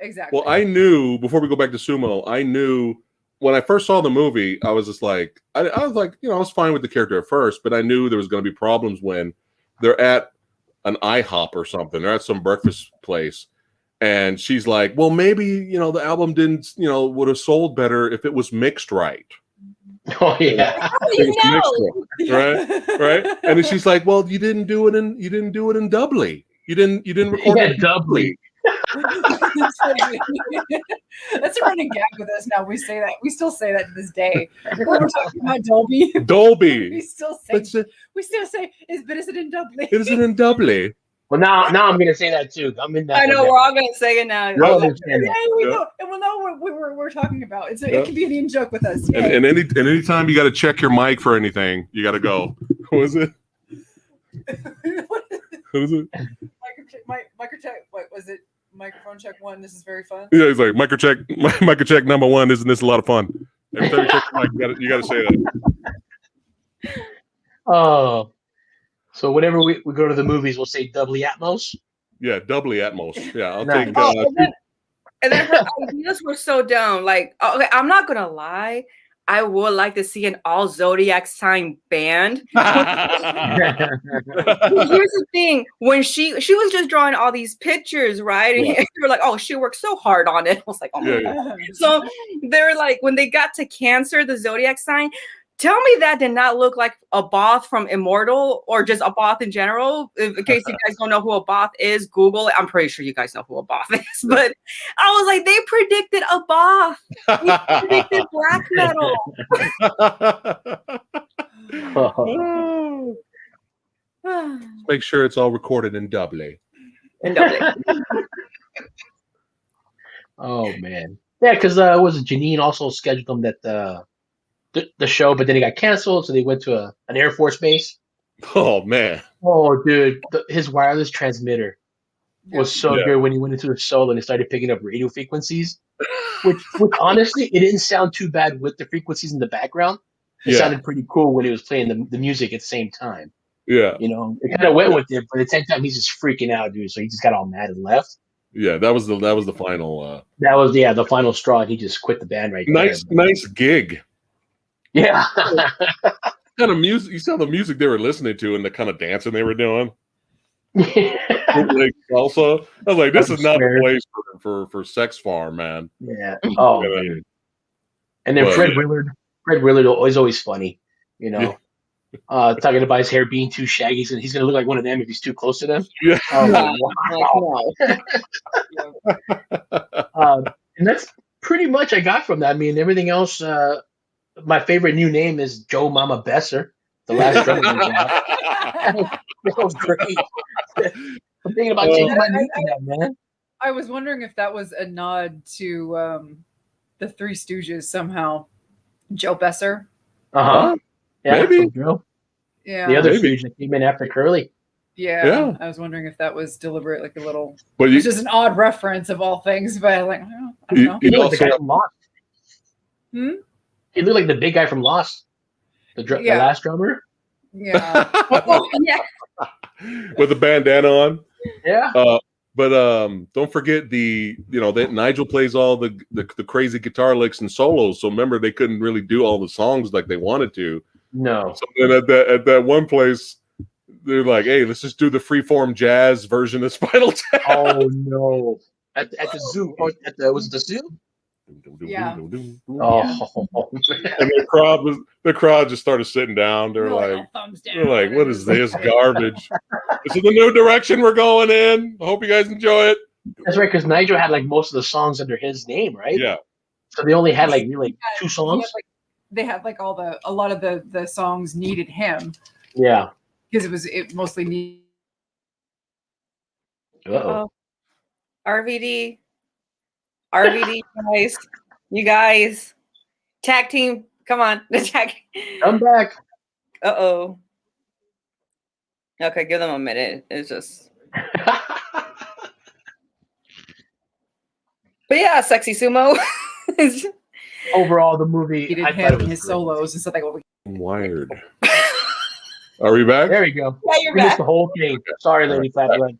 exactly. Well, I knew before we go back to Sumo. I knew when I first saw the movie. I was just like, I was like, I was fine with the character at first, but I knew there was going to be problems when they're at an IHOP or something. They're at some breakfast place. And she's like, well, maybe, the album didn't, would have sold better if it was mixed right. Oh, yeah. Right. And then she's like, well, you didn't do it in doubly. You didn't record it doubly. That's a running gag with us now. We say that. We still say that to this day. When we're talking about Dolby. We still say, is it in doubly? Is it in doubly? Well, now I'm gonna say that too. I'm in that. I know we're all gonna say it now. We know what we're talking about. It can be an in joke with us. Yeah. And anytime you got to check your mic for anything, you got to go. What was it? What is it? Microcheck. What was it? Microphone check 1. This is very fun. Yeah, he's like microcheck number 1. Isn't this a lot of fun? Every time you check your mic, you got to say that. Oh. So whenever we go to the movies, we'll say doubly Atmos. Yeah, doubly Atmos. Yeah, I'll nice. take. And then her ideas were so dumb. Like, okay, I'm not gonna lie. I would like to see an all zodiac sign band. Here's the thing: when she was just drawing all these pictures, right? And they were like, "Oh, she worked so hard on it." I was like, "Oh my god!" So they're like, when they got to Cancer, the zodiac sign. Tell me that did not look like a Both from Immortal or just a Both in general. In case you guys don't know who a Both is, Google it. I'm pretty sure you guys know who a Both is. But I was like, they predicted a Both. They predicted black metal. Make sure it's all recorded in doubly. Oh, man. Yeah, because was Janine also scheduled them that the show, but then it got canceled, so they went to an Air Force base. Oh man! Oh dude, his wireless transmitter was so good when he went into the solo and it started picking up radio frequencies, which honestly it didn't sound too bad with the frequencies in the background. It sounded pretty cool when he was playing the music at the same time. Yeah, it kind of went with it, but at the same time he's just freaking out, dude. So he just got all mad and left. Yeah, that was the final. That was the final straw, and he just quit the band right there. Nice gig. Yeah. Kind of music. You saw the music they were listening to and the kind of dancing they were doing. Bootleg salsa. I was like, this is not the place for Sex Farm, man. Yeah. Oh, man. And then Fred Willard is always funny, you know. Yeah. Talking about his hair being too shaggy, and he's gonna look like one of them if he's too close to them. Yeah. Wow. And that's pretty much I got from that. I mean, everything else. My favorite new name is Joe Mama Besser, the last drummer. That was great. I'm thinking about changing my name to that, man. I was wondering if that was a nod to the Three Stooges somehow. Joe Besser. Yeah, maybe. Yeah. The other Stooge that came in after Curly. Yeah. I was wondering if that was deliberate, like a little. But it's just an odd reference of all things, but like, I don't know. You look like the guy from Lost. He looked like the big guy from Lost. The last drummer. Yeah. With the bandana on. Yeah. But don't forget that Nigel plays all the crazy guitar licks and solos. So remember, they couldn't really do all the songs like they wanted to. No. So then at that one place, they're like, "Hey, let's just do the freeform jazz version of Spinal Tap." Oh no! At the zoo? Was it the zoo? Yeah. Oh. And the crowd just started sitting down. They're like, "What is this garbage? This is the new direction we're going in. I hope you guys enjoy it." That's right, because Nigel had like most of the songs under his name, right? Yeah. So they only had like two songs. They had like a lot of the songs needed him. Yeah. Because it mostly needed. RVD, guys, you guys, tag team, come on, the tag. Come back. Okay, give them a minute. It's just. But yeah, Sexy Sumo. Overall, the movie. I thought it was his solos and stuff like that. Wired. Are we back? There we go. Yeah, you're we back. Missed the whole thing. Sorry, Lady Flatbread.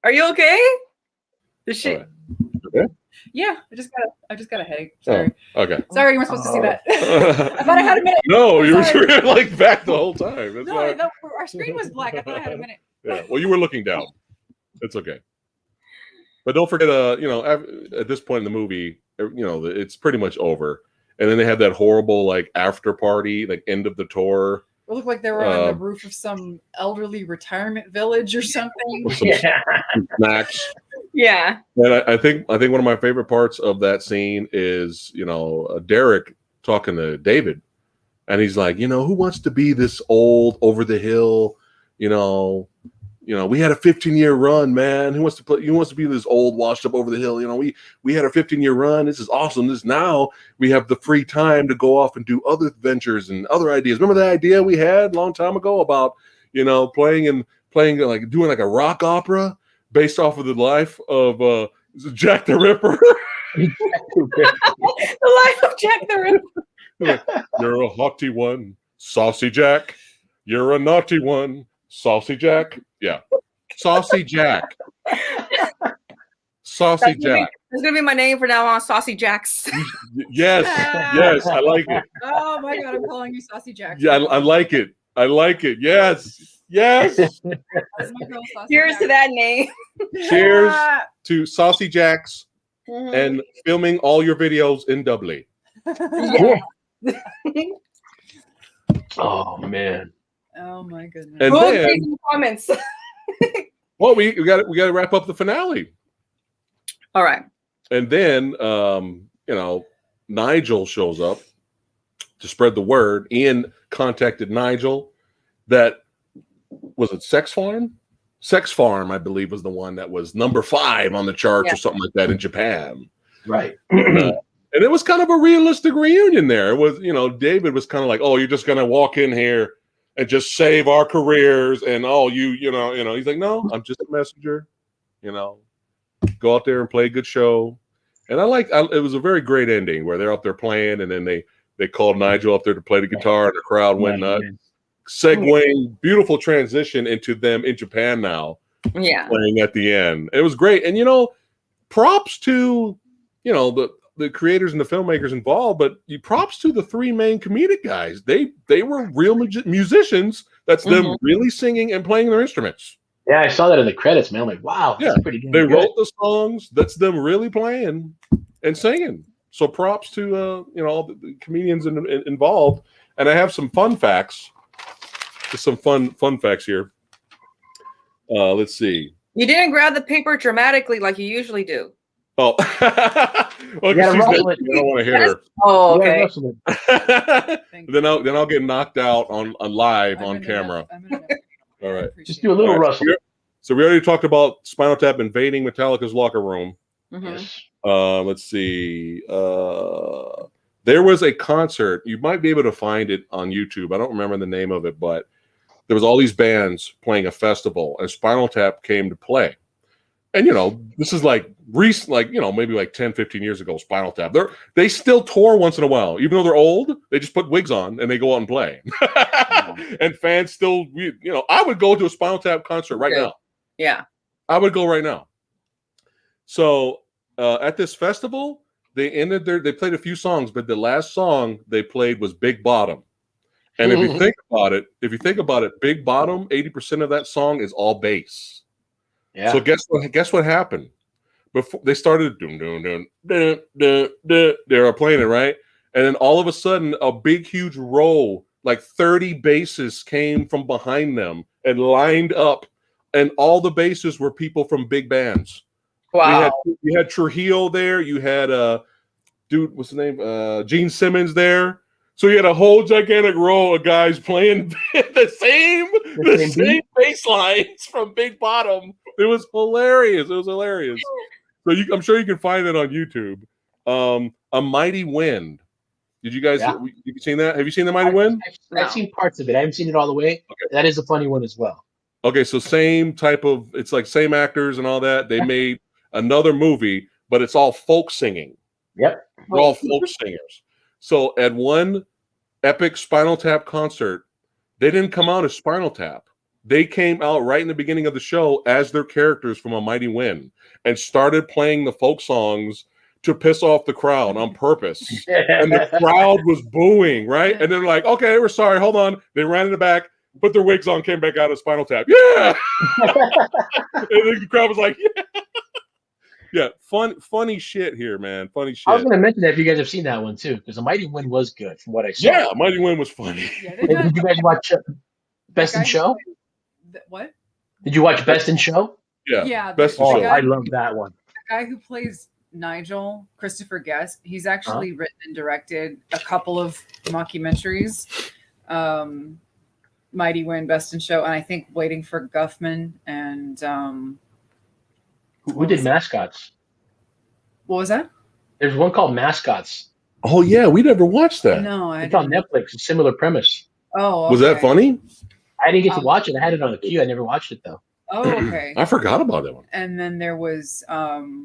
Are you okay? The shit. Okay. Yeah, I just got a headache. Sorry. Oh, okay. Sorry, you weren't supposed to see that. I thought I had a minute. No, you were like back the whole time. That's no, our screen was black. I thought I had a minute. Yeah. Well, you were looking down. It's okay. But don't forget, at this point in the movie, it's pretty much over. And then they had that horrible like after party, like end of the tour. It looked like they were on the roof of some elderly retirement village or something. With some snacks. Yeah. And I think one of my favorite parts of that scene is, Derek talking to David. And he's like, who wants to be this old over the hill, we had a 15-year run, man. Who wants to be this old washed up over the hill? We had a 15-year run. This is awesome. Now we have the free time to go off and do other ventures and other ideas. Remember that idea we had a long time ago about, playing like doing like a rock opera based off of the life of Jack the Ripper? The life of Jack the Ripper. You're a haughty one, Saucy Jack. You're a naughty one, Saucy Jack. Yeah. Saucy Jack. Saucy Jack. That's going to be my name from now on, Saucy Jacks. Yes. Yes. I like it. Oh my God. I'm calling you Saucy Jack. Yeah. I like it. Yes. Yes. Cheers to that name. Cheers to Saucy Jacks and filming all your videos in doubly. Yeah. Oh, man. Oh my goodness! And then, in the comments. Well, we got to wrap up the finale. All right. And then Nigel shows up to spread the word. Ian contacted Nigel. That was it. Sex Farm, I believe, was the one that was number 5 on the charts or something like that in Japan. Right. And it was kind of a realistic reunion there. It was, David was kind of like, "Oh, you're just gonna walk in here and just save our careers," and he's like, "No, I'm just a messenger. Go out there and play a good show." And it was a very great ending where they're up there playing, and then they called Nigel up there to play the guitar, and the crowd went nuts. Segueing, beautiful transition into them in Japan now. Yeah, playing at the end. It was great, and props to the creators and the filmmakers involved, but props to the 3 main comedic guys. They were real musicians. That's them really singing and playing their instruments. Yeah, I saw that in the credits, man. I'm like, wow, Yeah, that's pretty good. they wrote the songs. That's them really playing and singing. So props to all the comedians involved. And I have some fun facts. Just some fun facts here. Let's see. You didn't grab the paper dramatically like you usually do. Oh, well, You gotta rustle it. I don't want to hit her. Oh, You gotta okay. rustle it. then I'll get knocked out on live on camera. All right. Just do a little rustle. So we already talked about Spinal Tap invading Metallica's locker room. Yes. Let's see. There was a concert. You might be able to find it on YouTube. I don't remember the name of it, but there was all these bands playing a festival, and Spinal Tap came to play. And, this is like recent, maybe like 10, 15 years ago, Spinal Tap. They still tour once in a while. Even though they're old, they just put wigs on and they go out and play. And fans still, I would go to a Spinal Tap concert right now. Yeah. I would go right now. So at this festival, they played a few songs, but the last song they played was Big Bottom. And if you think about it, Big Bottom, 80% of that song is all bass. Yeah. So guess what happened? Before they started they were playing it, right? And then all of a sudden a big huge row, like 30 basses came from behind them and lined up, and all the basses were people from big bands. Wow. You had Trujillo there, you had dude, what's the name? Gene Simmons there. So you had a whole gigantic row of guys playing the same bass lines from Big Bottom. It was hilarious. So I'm sure you can find it on YouTube. A Mighty Wind. Did you guys have you seen that? Have you seen The Mighty Wind? I've seen parts of it. I haven't seen it all the way. Okay. That is a funny one as well. Okay, so same type of, it's like same actors and all that. They made another movie, but it's all folk singing. Yep. They're all folk singers. So at one epic Spinal Tap concert, they didn't come out as Spinal Tap. They came out right in the beginning of the show as their characters from A Mighty Wind and started playing the folk songs to piss off the crowd on purpose. And the crowd was booing, right? And they're like, okay, we're sorry, hold on. They ran in the back, put their wigs on, came back out as Spinal Tap. Yeah! And the crowd was like, yeah. Yeah, funny shit here, man. Funny shit. I was going to mention that if you guys have seen that one too, because The Mighty Wind was good from what I saw. Yeah, Mighty Wind was funny. Yeah, did you guys watch Best in Show? What? Did you watch Best in Show? Yeah. Best in Show. I love that one. The guy who plays Nigel, Christopher Guest, he's actually written and directed a couple of mockumentaries. Mighty Wind, Best in Show, and I think Waiting for Guffman and who did Mascots? What was that? There's one called Mascots. Oh yeah, we never watched that. No, it's on Netflix. A similar premise. Oh, okay. Was that funny? I didn't get to watch it. I had it on the queue. I never watched it though. Oh, okay. I forgot about that one. And then there was For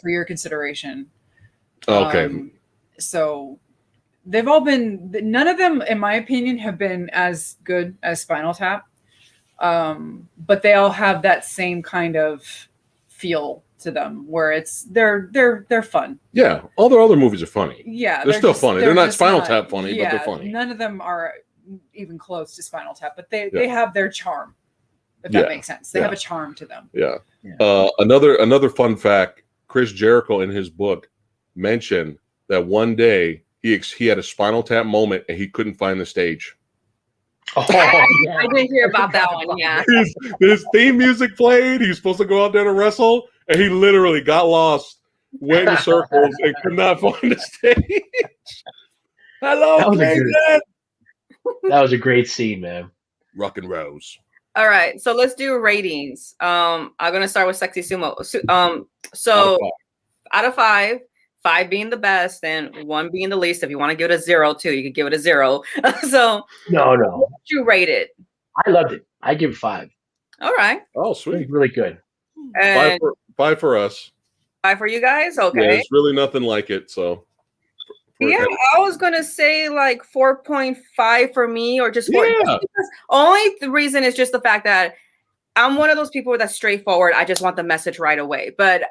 Your Consideration. Okay. So they've all been, none of them, in my opinion, have been as good as Spinal Tap. But they all have that same kind of feel to them where they're fun. Yeah. All their other movies are funny. Yeah. They're still funny. They're not Spinal Tap funny, but they're funny. None of them are even close to Spinal Tap, but they have their charm, if that makes sense. They have a charm to them. Yeah. Another fun fact, Chris Jericho in his book mentioned that one day he had a Spinal Tap moment and he couldn't find the stage. Oh, yeah. I did hear about that one. Yeah. His theme music played. He was supposed to go out there to wrestle, and he literally got lost, went in circles, and could not find the stage. Hello, that was a great scene, man. Rock and Rose. All right, so let's do ratings. I'm gonna start with Sexy Sumo. So out of 5, 5 being the best, and 1 being the least. If you want to give it a 0 too, you could give it a 0. So no. What would you rate it? I loved it. I give it 5. All right. Oh, sweet. Really good. And 5 for us. 5 for you guys. Okay. Yeah, it's really nothing like it. So. Yeah, I was gonna say like 4.5 for me, or just 4. Yeah. Only the reason is just the fact that I'm one of those people that's straightforward. I just want the message right away. But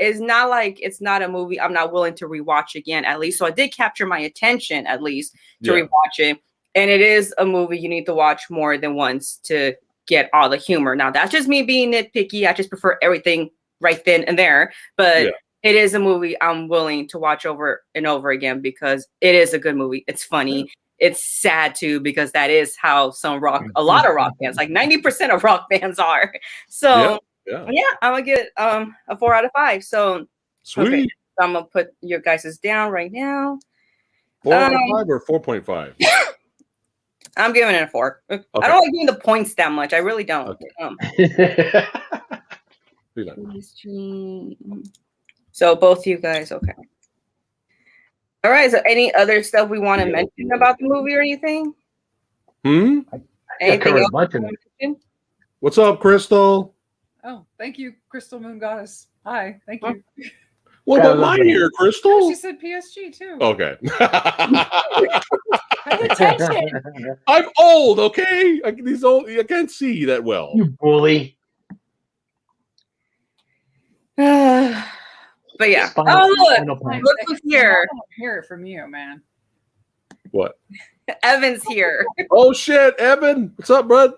it's not like it's not a movie I'm not willing to rewatch again, at least. So it did capture my attention, at least, to rewatch it. And it is a movie you need to watch more than once to get all the humor. Now that's just me being nitpicky. I just prefer everything right then and there. But it is a movie I'm willing to watch over and over again because it is a good movie. It's funny. It's sad too because that is how a lot of rock bands, like 90% of rock bands are. So yeah, I'm gonna get a 4 out of 5. So sweet. Okay, so I'm gonna put your guys' down right now. 4 out of 5 or 4.5? I'm giving it a 4. Okay. I don't like doing the points that much. I really don't. Okay. So both you guys, okay. All right. So any other stuff we want to mention about the movie or anything? Anything else? What's up, Crystal? Oh, thank you, Crystal Moon Goddess. Hi, thank you. What about my ear, Crystal? Oh, she said PSG too. Okay. Pay attention. I'm old, okay? I can't see that well. You bully. But yeah. Spinal, look who's here. I don't hear it from you, man. What? Evan's here. Oh shit, Evan. What's up, bud?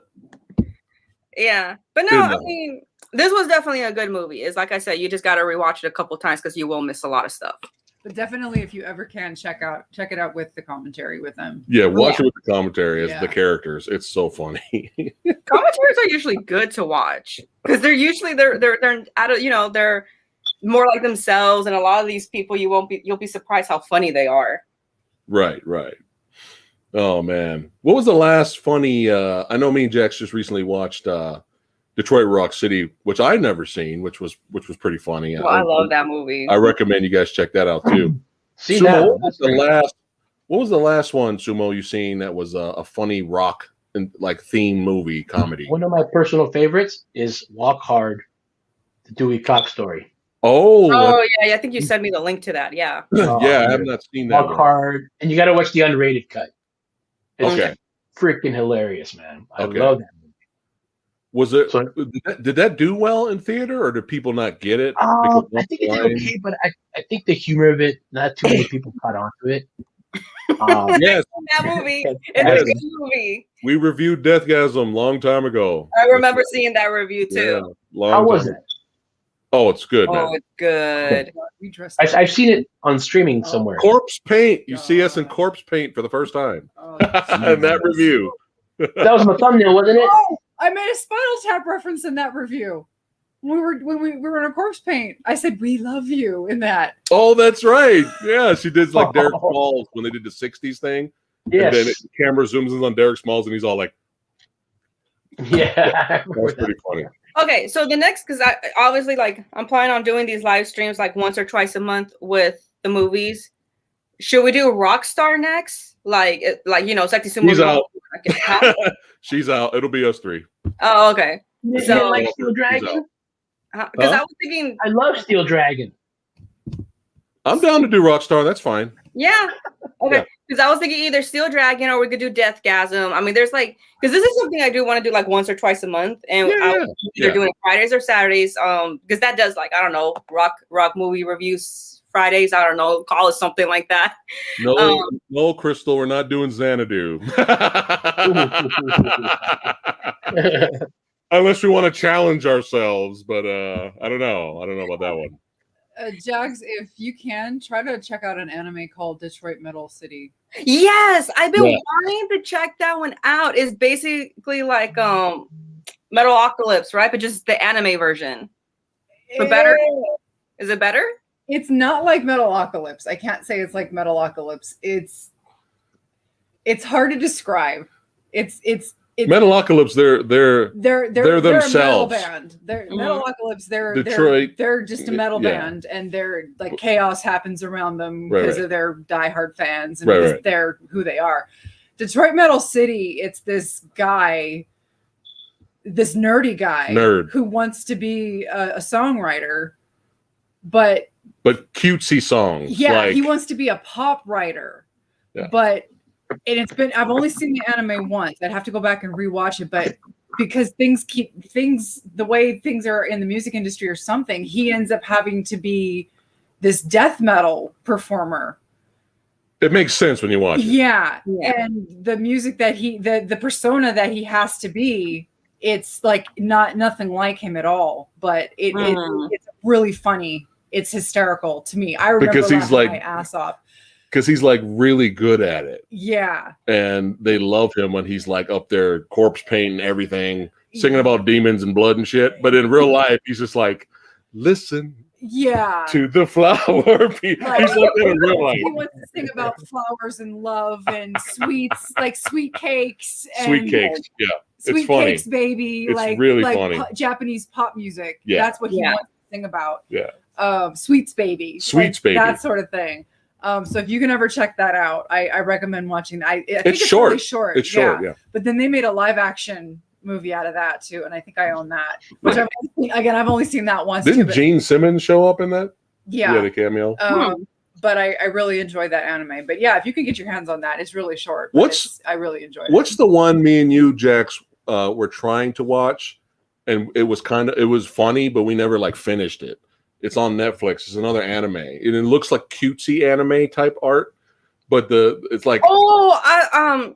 Yeah. But no, I mean, this was definitely a good movie. It's like I said, you just got to rewatch it a couple times because you will miss a lot of stuff. But definitely, if you ever can, check it out with the commentary with them. Yeah, watch it with the commentary as the characters. It's so funny. Commentaries are usually good to watch because they're usually they're out of they're more like themselves, and a lot of these people you'll be surprised how funny they are. Right. Oh man, what was the last funny? I know me and Jax just recently watched Detroit Rock City, which I'd never seen, which was pretty funny. Well, I love that movie. I recommend you guys check that out too. Sumo, what was the last one, Sumo, you seen that was a funny rock and like theme movie comedy? One of my personal favorites is Walk Hard, the Dewey Cox story. Oh yeah, I think you sent me the link to that. Yeah. Yeah, I have not seen that. Walk Hard, and you got to watch the unrated cut. It's freaking hilarious, man. I love that movie. Was it? Did that do well in theater, or did people not get it? I think it did okay, but I think the humor of it, not too many people caught on to it. Yes, that movie. It's a good movie. We reviewed Deathgasm long time ago. I remember seeing that review too. Yeah, how was it? Oh, it's good. Oh, it's good. I've seen it on streaming somewhere. Corpse Paint. You see us in Corpse Paint for the first time. In that review. That was my thumbnail, wasn't it? Oh, I made a Spinal Tap reference in that review. When we were in a Corpse Paint, I said we love you in that. Oh, that's right. Yeah, she did like Derek Smalls when they did the '60s thing. Yes. And then the camera zooms in on Derek Smalls, and he's all like, "Yeah." That's pretty funny. Okay, so the next, because I obviously I'm planning on doing these live streams like once or twice a month with the movies. Should we do Rockstar next? Like Sexy Sumo. She's out. She's out. It'll be us three. Oh, okay. So like Steel Dragon. Because I was thinking, I love Steel Dragon. I'm down to do Rockstar. That's fine. Yeah. Okay. Because I was thinking either Steel Dragon or we could do Deathgasm. I mean, there's because this is something I do want to do like once or twice a month, and I'm either doing it Fridays or Saturdays. Because that does rock movie reviews Fridays. I don't know, call it something like that. No, Crystal, we're not doing Xanadu. Unless we want to challenge ourselves, but I don't know. I don't know about that one. Jax, if you can, try to check out an anime called Detroit Metal City. Yes, I've been wanting to check that one out. It's basically like Metalocalypse, right? But just the anime version. But better? Is it better? It's not like Metalocalypse. I can't say it's like Metalocalypse. It's hard to describe. It's Metalocalypse, they're themselves. A metal band. Metalocalypse, Detroit. They're just a metal band, and they're like chaos happens around them because of their diehard fans and because they're who they are. Detroit Metal City, it's this guy, this nerdy guy who wants to be a songwriter, but cutesy songs. Yeah, he wants to be a pop writer, but. And I've only seen the anime once. I'd have to go back and rewatch it, but because the way things are in the music industry or something, he ends up having to be this death metal performer. It makes sense when you watch it. Yeah. And the music that the persona that he has to be it's like nothing like him at all, but it's really funny. It's hysterical to me. I remember because he's like my ass off. Because he's like really good at it. Yeah. And they love him when he's like up there corpse painting everything, singing about demons and blood and shit. But in real life, he's just like, listen to the flower. He's like that in real life. He wants to sing about flowers and love and sweets, like sweet cakes. Sweet cakes, yeah. Sweet cakes, baby. It's like really funny. Japanese pop music. Yeah. That's what he wants to sing about. Yeah. Sweets baby. Sweets baby. That sort of thing. So if you can ever check that out, I recommend watching. I think it's short. Really short. It's short, yeah. But then they made a live action movie out of that too, and I think I own that. Which I've only seen that once. Didn't Gene Simmons show up in that? Yeah, the cameo. But I really enjoyed that anime. But yeah, if you can get your hands on that, it's really short. I really enjoyed it. What's the one me and you, Jax, were trying to watch, and it was funny, but we never like finished it. It's on Netflix. It's another anime. And it looks like cutesy anime type art, but it's like I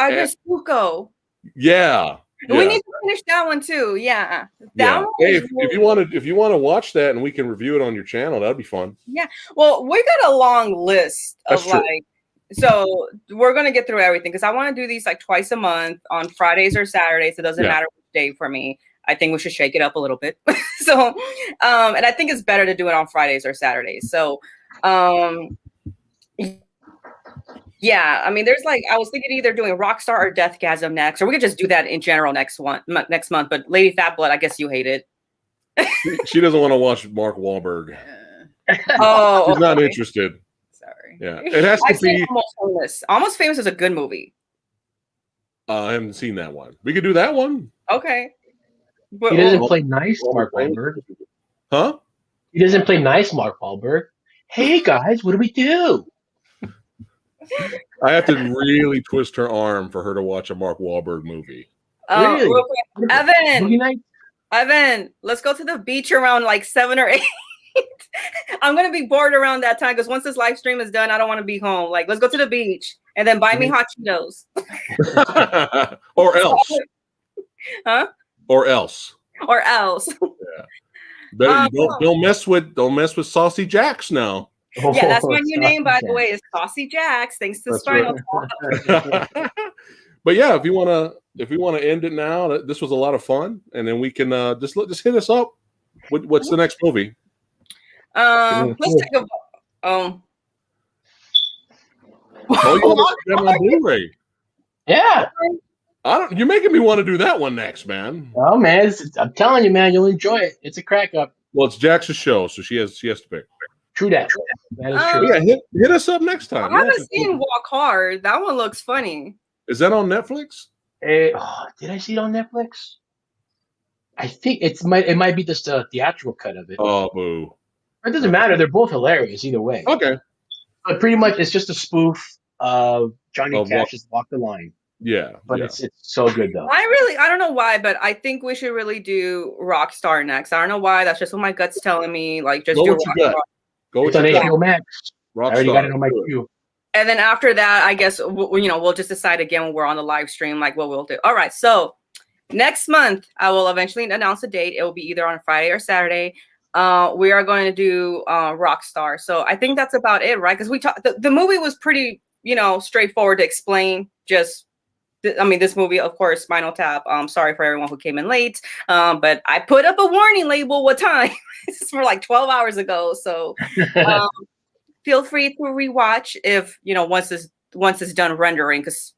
just Fuko. Yeah. We need to finish that one too. Yeah. That one hey, if you want to watch that and we can review it on your channel, that'd be fun. Yeah. Well, we got a long list of so we're gonna get through everything because I want to do these like twice a month on Fridays or Saturdays. It doesn't matter which day for me. I think we should shake it up a little bit. So, and I think it's better to do it on Fridays or Saturdays. So, yeah, I mean, there's like, I was thinking either doing Rockstar or Deathgasm next, or we could just do that in general next month. But Lady Fat Blood, I guess you hate it. She doesn't want to watch Mark Wahlberg. Oh, she's not interested. Sorry. Yeah, it has to be Almost Famous. Almost Famous is a good movie. I haven't seen that one. We could do that one. Okay. But, he doesn't play nice, Mark Wahlberg. Huh? He doesn't play nice, Mark Wahlberg. Hey guys, what do we do? I have to really twist her arm for her to watch a Mark Wahlberg movie. Really? Evan, let's go to the beach around like 7 or 8. I'm gonna be bored around that time because once this live stream is done, I don't want to be home. Like, let's go to the beach and then buy me hot Cheetos. Or else. Huh? Or else. Yeah. Better, don't mess with Saucy Jax now. Yeah, that's my new name, by the way, is Saucy Jax. Thanks to Spinal. Right. But yeah, if you wanna end it now, this was a lot of fun, and then we can just hit us up. What's the next movie? Let's take a. Oh, you want to on Blu-ray? Yeah. You're making me want to do that one next, man. Oh man, I'm telling you, man, you'll enjoy it. It's a crack up. Well, it's Jax's show, so she has to pick. True that. That is true. Yeah, hit us up next time. I haven't seen Walk Hard. That one looks funny. Is that on Netflix? Did I see it on Netflix? I think it might be just a theatrical cut of it. Oh, boo. It doesn't matter. They're both hilarious either way. Okay. But pretty much it's just a spoof of Johnny Cash's Walk the Line. Yeah. But it's so good though. I don't know why, but I think we should really do Rockstar next. I don't know why. That's just what my gut's telling me. Like, just do Rockstar. It's on HBO Max. I already got it on my queue. And then after that, I guess we'll just decide again when we're on the live stream, like what we'll do. All right. So next month, I will eventually announce a date. It will be either on Friday or Saturday. We are going to do Rockstar. So I think that's about it, right? Because the movie was pretty, straightforward to explain. This movie, of course, Spinal Tap. Sorry for everyone who came in late, but I put up a warning label. What time? This is for like 12 hours ago. So feel free to rewatch if once it's done rendering, because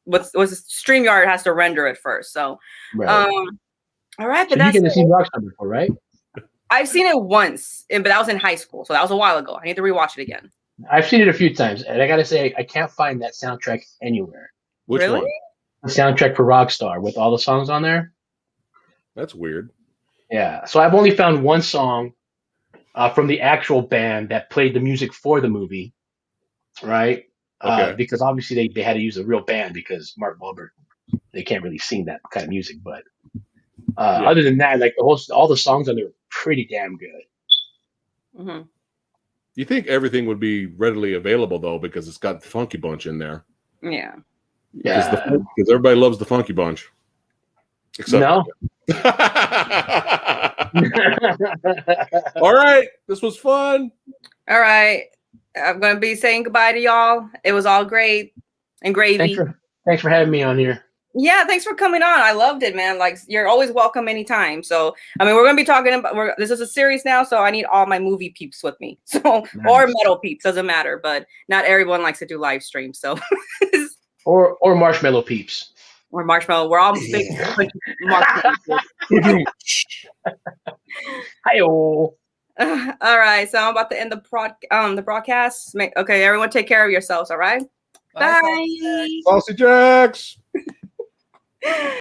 what's StreamYard has to render it first. So, right. All right, but that's. You've seen Rockstar before, right? I've seen it once, but that was in high school, so that was a while ago. I need to rewatch it again. I've seen it a few times, and I gotta say, I can't find that soundtrack anywhere. Which one? The soundtrack for Rockstar with all the songs on there. That's weird. Yeah, so I've only found one song from the actual band that played the music for the movie, right? Okay. Because obviously they had to use a real band because Mark Wahlberg, they can't really sing that kind of music. But other than that, like all the songs on there are pretty damn good. Mm-hmm. You think everything would be readily available though, because it's got the Funky Bunch in there. Yeah. Yeah. Because everybody loves the Funky Bunch. Except no. All right. This was fun. All right. I'm going to be saying goodbye to y'all. It was all great and gravy. Thanks for having me on here. Yeah, thanks for coming on. I loved it, man. Like, you're always welcome anytime. So, I mean, we're going to be talking about, this is a series now, so I need all my movie peeps with me. So, Nice. or metal peeps, doesn't matter. But not everyone likes to do live streams. So, or marshmallow peeps. or marshmallow. We're all big marshmallow. Hi-oh. All right. So, I'm about to end the broadcast. Okay, everyone take care of yourselves. All right. Bye. Saucy Jax.